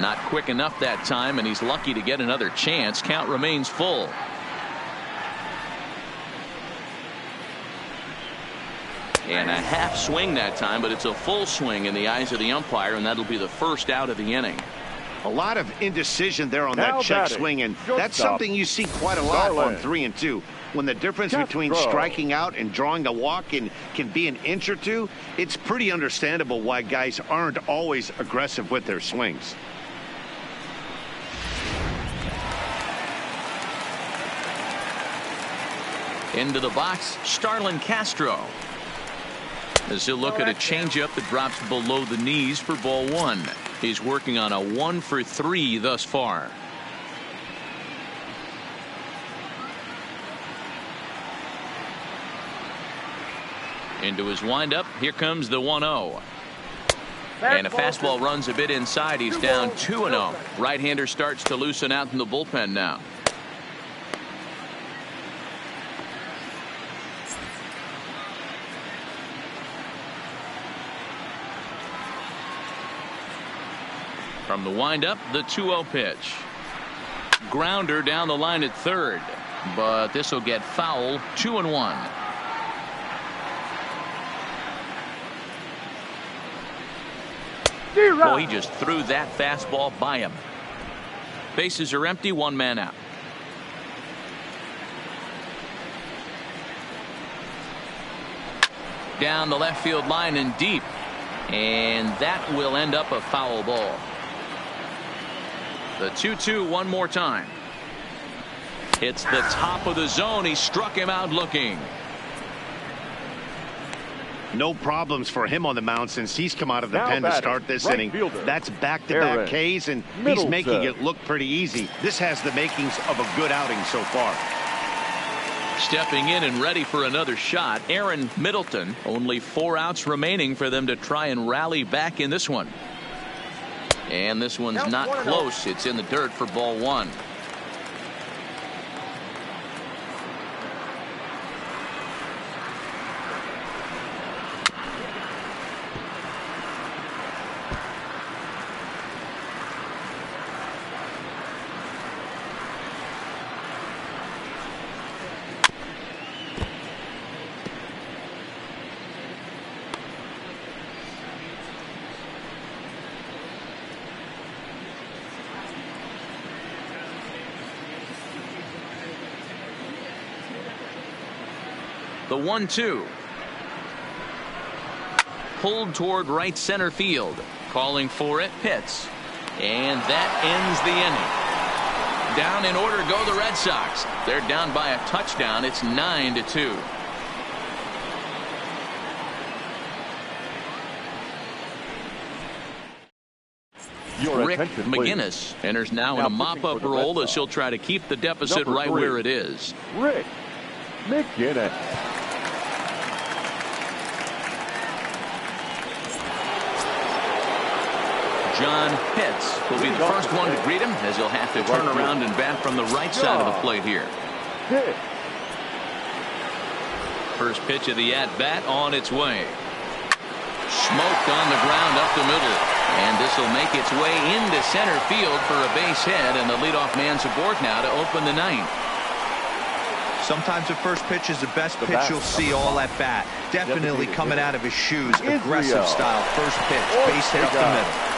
Not quick enough that time, and he's lucky to get another chance. Count remains full. And a half swing that time, but it's a full swing in the eyes of the umpire, and that'll be the first out of the inning. A lot of indecision there on that check swing, and that's something you see quite a lot on 3 and 2. When the difference between striking out and drawing a walk can be an inch or two, it's pretty understandable why guys aren't always aggressive with their swings. Into the box, Starlin Castro. As he'll look at a changeup that drops below the knees for ball 1. He's working on a 1 for 3 thus far. Into his windup. Here comes the 1-0. And a fastball runs a bit inside. He's down 2-0. Right-hander starts to loosen out in the bullpen now. From the windup, the 2-0 pitch. Grounder down the line at third, but this will get foul. 2-1. Oh, he just threw that fastball by him. Bases are empty, 1 man out. Down the left field line and deep, and that will end up a foul ball. The 2-2 one more time. It's the top of the zone. He struck him out looking. No problems for him on the mound since he's come out of the pen to start this inning. That's back-to-back Ks, and he's making it look pretty easy. This has the makings of a good outing so far. Stepping in and ready for another shot, Aaron Middleton. Only 4 outs remaining for them to try and rally back in this one. And this one's not close. It's in the dirt for ball 1. The 1-2. Pulled toward right center field. Calling for it, Pitts. And that ends the inning. Down in order go the Red Sox. They're down by a touchdown. It's 9-2. Rick McGinnis enters now in a mop-up role as he'll try to keep the deficit right where it is. Rick McGinnis. John Pitts will be the first one to greet him as he'll have to turn around and bat from the right side of the plate here. First pitch of the at-bat on its way. Smoked on the ground up the middle. And this will make its way into center field for a base hit, and the leadoff man's aboard now to open the ninth. Sometimes the first pitch is the best pitch you'll see all at bat. Definitely coming out of his shoes. Aggressive style. First pitch. Base hit up the middle.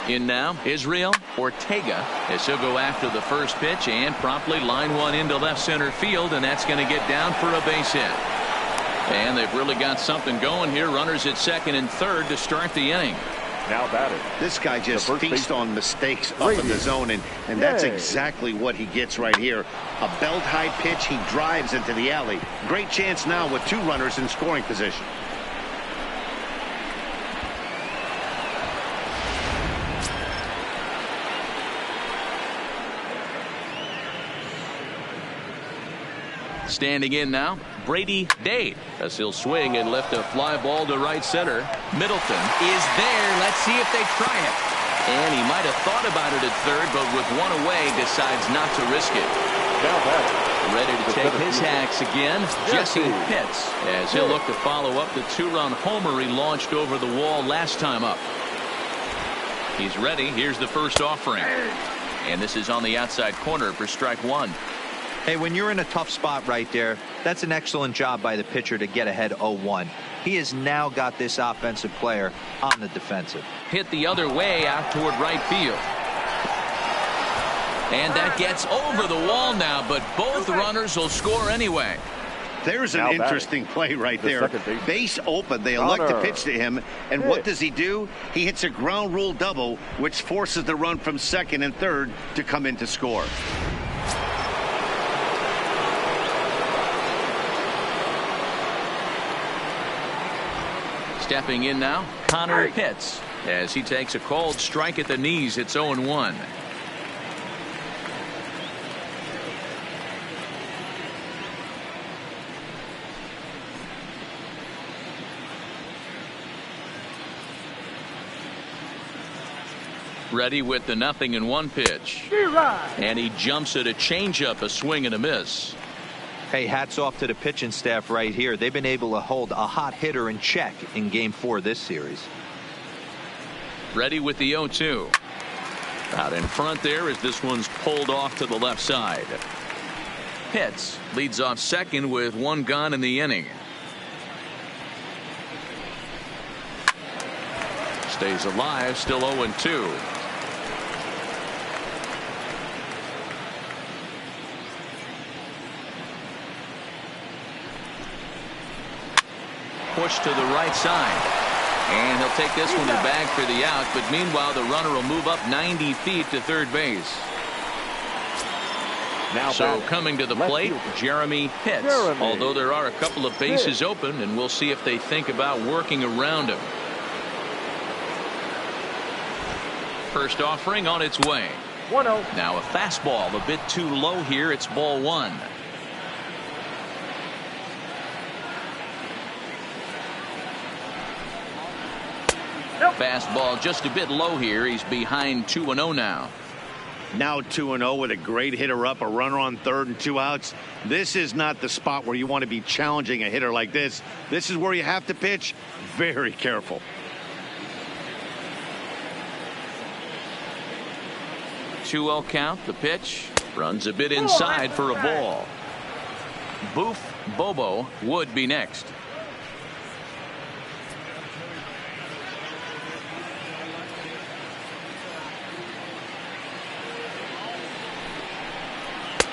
In now, Israel Ortega as he'll go after the first pitch and promptly line one into left center field, and that's going to get down for a base hit. And they've really got something going here. Runners at second and third to start the inning. Now batting. This guy just feasts on mistakes up in the zone, and that's exactly what he gets right here. A belt high pitch, he drives into the alley. Great chance now with two runners in scoring position. Standing in now, Brady Dade as he'll swing and lift a fly ball to right center. Middleton is there. Let's see if they try it. And he might have thought about it at third, but with one away decides not to risk it. Ready to take his hacks again, Jesse Pitts as he'll look to follow up the two-run homer he launched over the wall last time up. He's ready. Here's the first offering. And this is on the outside corner for strike one. Hey, when you're in a tough spot right there, that's an excellent job by the pitcher to get ahead 0-1. He has now got this offensive player on the defensive. Hit the other way out toward right field. And that gets over the wall now, but both runners will score anyway. There's an interesting play right there. Base open. They elect to pitch to him. And what does he do? He hits a ground rule double, which forces the run from second and third to come in to score. Stepping in now, Connor Pitts as he takes a called strike at the knees. It's 0-1. Ready with the 0-1 pitch. And he jumps at a changeup, a swing and a miss. Hey, hats off to the pitching staff right here. They've been able to hold a hot hitter in check in Game 4 of this series. Ready with the 0-2. Out in front there as this one's pulled off to the left side. Pitts leads off second with one gone in the inning. Stays alive, still 0-2. Push to the right side. And he'll take this one to the bag for the out. But meanwhile, the runner will move up 90 feet to third base. So coming to the plate, Jeremy Pitts. Although there are a couple of bases open, and we'll see if they think about working around him. First offering on its way. 1-0. Now a fastball a bit too low here. It's ball one. Fastball just a bit low here. He's behind 2-0 now. Now 2-0 with a great hitter up, a runner on third and two outs. This is not the spot where you want to be challenging a hitter like this. This is where you have to pitch very careful. 2-0 count. The pitch runs a bit inside for a ball. Boof Bobo would be next.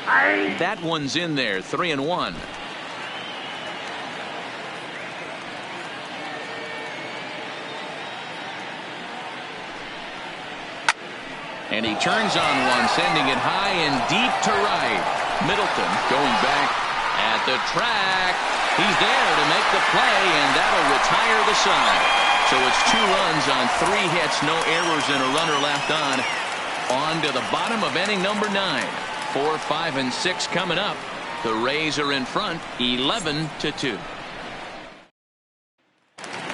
That one's in there, 3-1. And he turns on one, sending it high and deep to right. Middleton going back at the track. He's there to make the play, and that'll retire the side. So it's 2 runs on 3 hits, no errors, and a runner left on. On to the bottom of inning number 9. 4, 5, and 6 coming up. The Rays are in front, 11-2.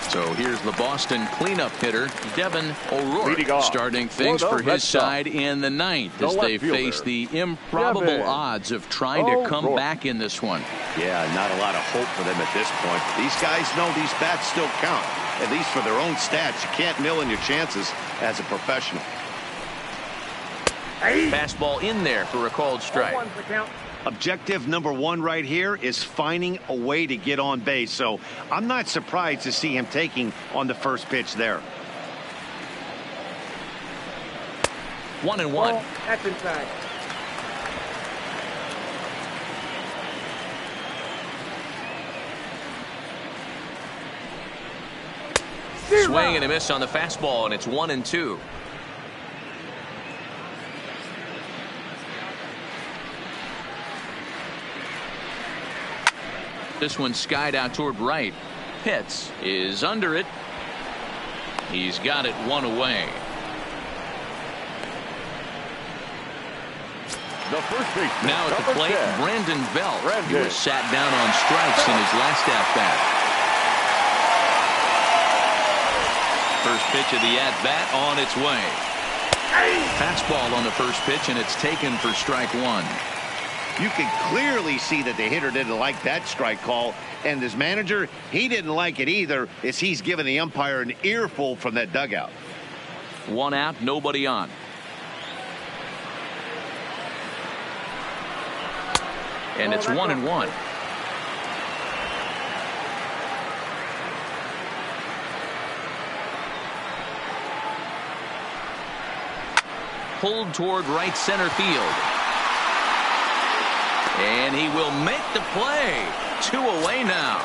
So here's the Boston cleanup hitter, Devin O'Rourke, starting things for his side in the 9th as they face the improbable odds of trying to come back in this one. Yeah, not a lot of hope for them at this point. These guys know these bats still count, at least for their own stats. You can't mill in your chances as a professional. Fastball in there for a called strike. Objective number 1 right here is finding a way to get on base. So I'm not surprised to see him taking on the first pitch there. 1-1. That's inside. Swing and a miss on the fastball, and it's 1-2. This one skied out toward right. Pitts is under it. He's got it 1 away. Now at the plate, Brandon Belt. He was sat down on strikes in his last at-bat. First pitch of the at-bat on its way. Fastball on the first pitch, and it's taken for strike 1. You can clearly see that the hitter didn't like that strike call, and his manager, he didn't like it either, as he's giving the umpire an earful from that dugout. 1 out, nobody on. And it's 1-1. Pulled toward right center field. And he will make the play. 2 away now.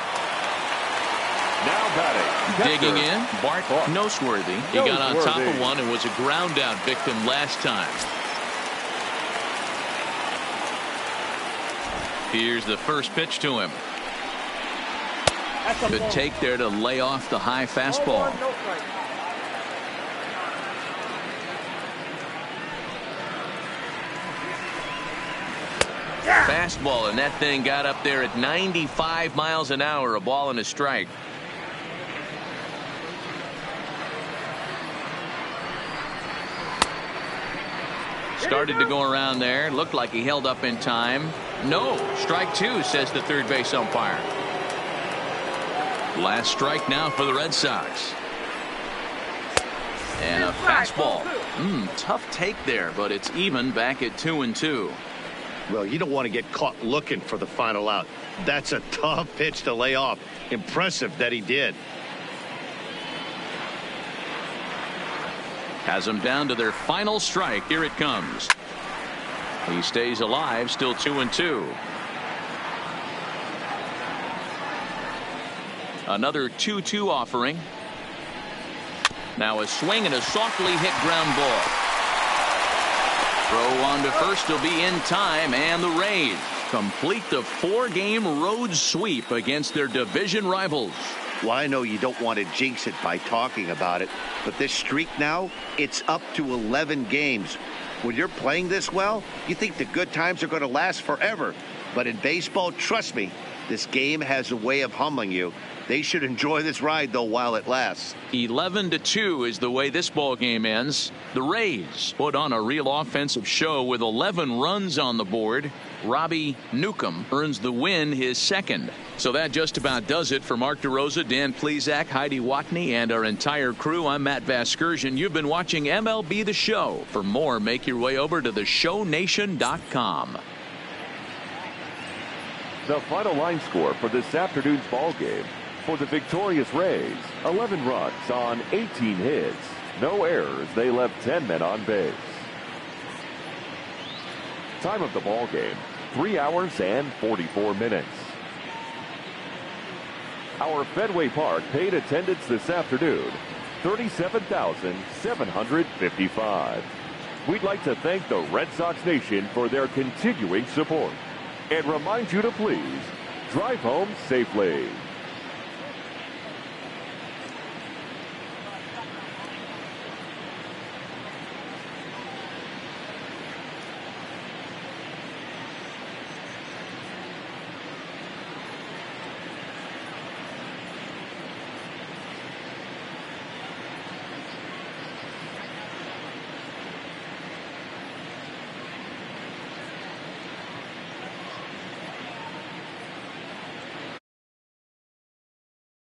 Now batting. Digging in, Bart Noseworthy. He got on top of one and was a ground out victim last time. Here's the first pitch to him. Good take there to lay off the high fastball. Fastball, and that thing got up there at 95 miles an hour, a ball and a strike. Started to go around there. Looked like he held up in time. No, strike 2, says the third base umpire. Last strike now for the Red Sox. And a fastball. Tough take there, but it's even back at 2-2. Well, you don't want to get caught looking for the final out. That's a tough pitch to lay off. Impressive that he did. Has them down to their final strike. Here it comes. He stays alive, still 2-2. Another 2-2 offering. Now a swing and a softly hit ground ball. Throw on to first will be in time, and the Rays complete the 4-game road sweep against their division rivals. Well, I know you don't want to jinx it by talking about it, but this streak now, it's up to 11 games. When you're playing this well, you think the good times are going to last forever. But in baseball, trust me, this game has a way of humbling you. They should enjoy this ride, though, while it lasts. 11-2 is the way this ball game ends. The Rays put on a real offensive show with 11 runs on the board. Robbie Newcomb earns the win, his second. So that just about does it for Mark DeRosa, Dan Plesac, Heidi Watney, and our entire crew. I'm Matt Vasgersian. You've been watching MLB The Show. For more, make your way over to theshownation.com. The final line score for this afternoon's ball game. For the victorious Rays, 11 runs on 18 hits. No errors. They left 10 men on base. Time of the ball game, 3 hours and 44 minutes. Our Fenway Park paid attendance this afternoon, 37,755. We'd like to thank the Red Sox Nation for their continuing support and remind you to please drive home safely.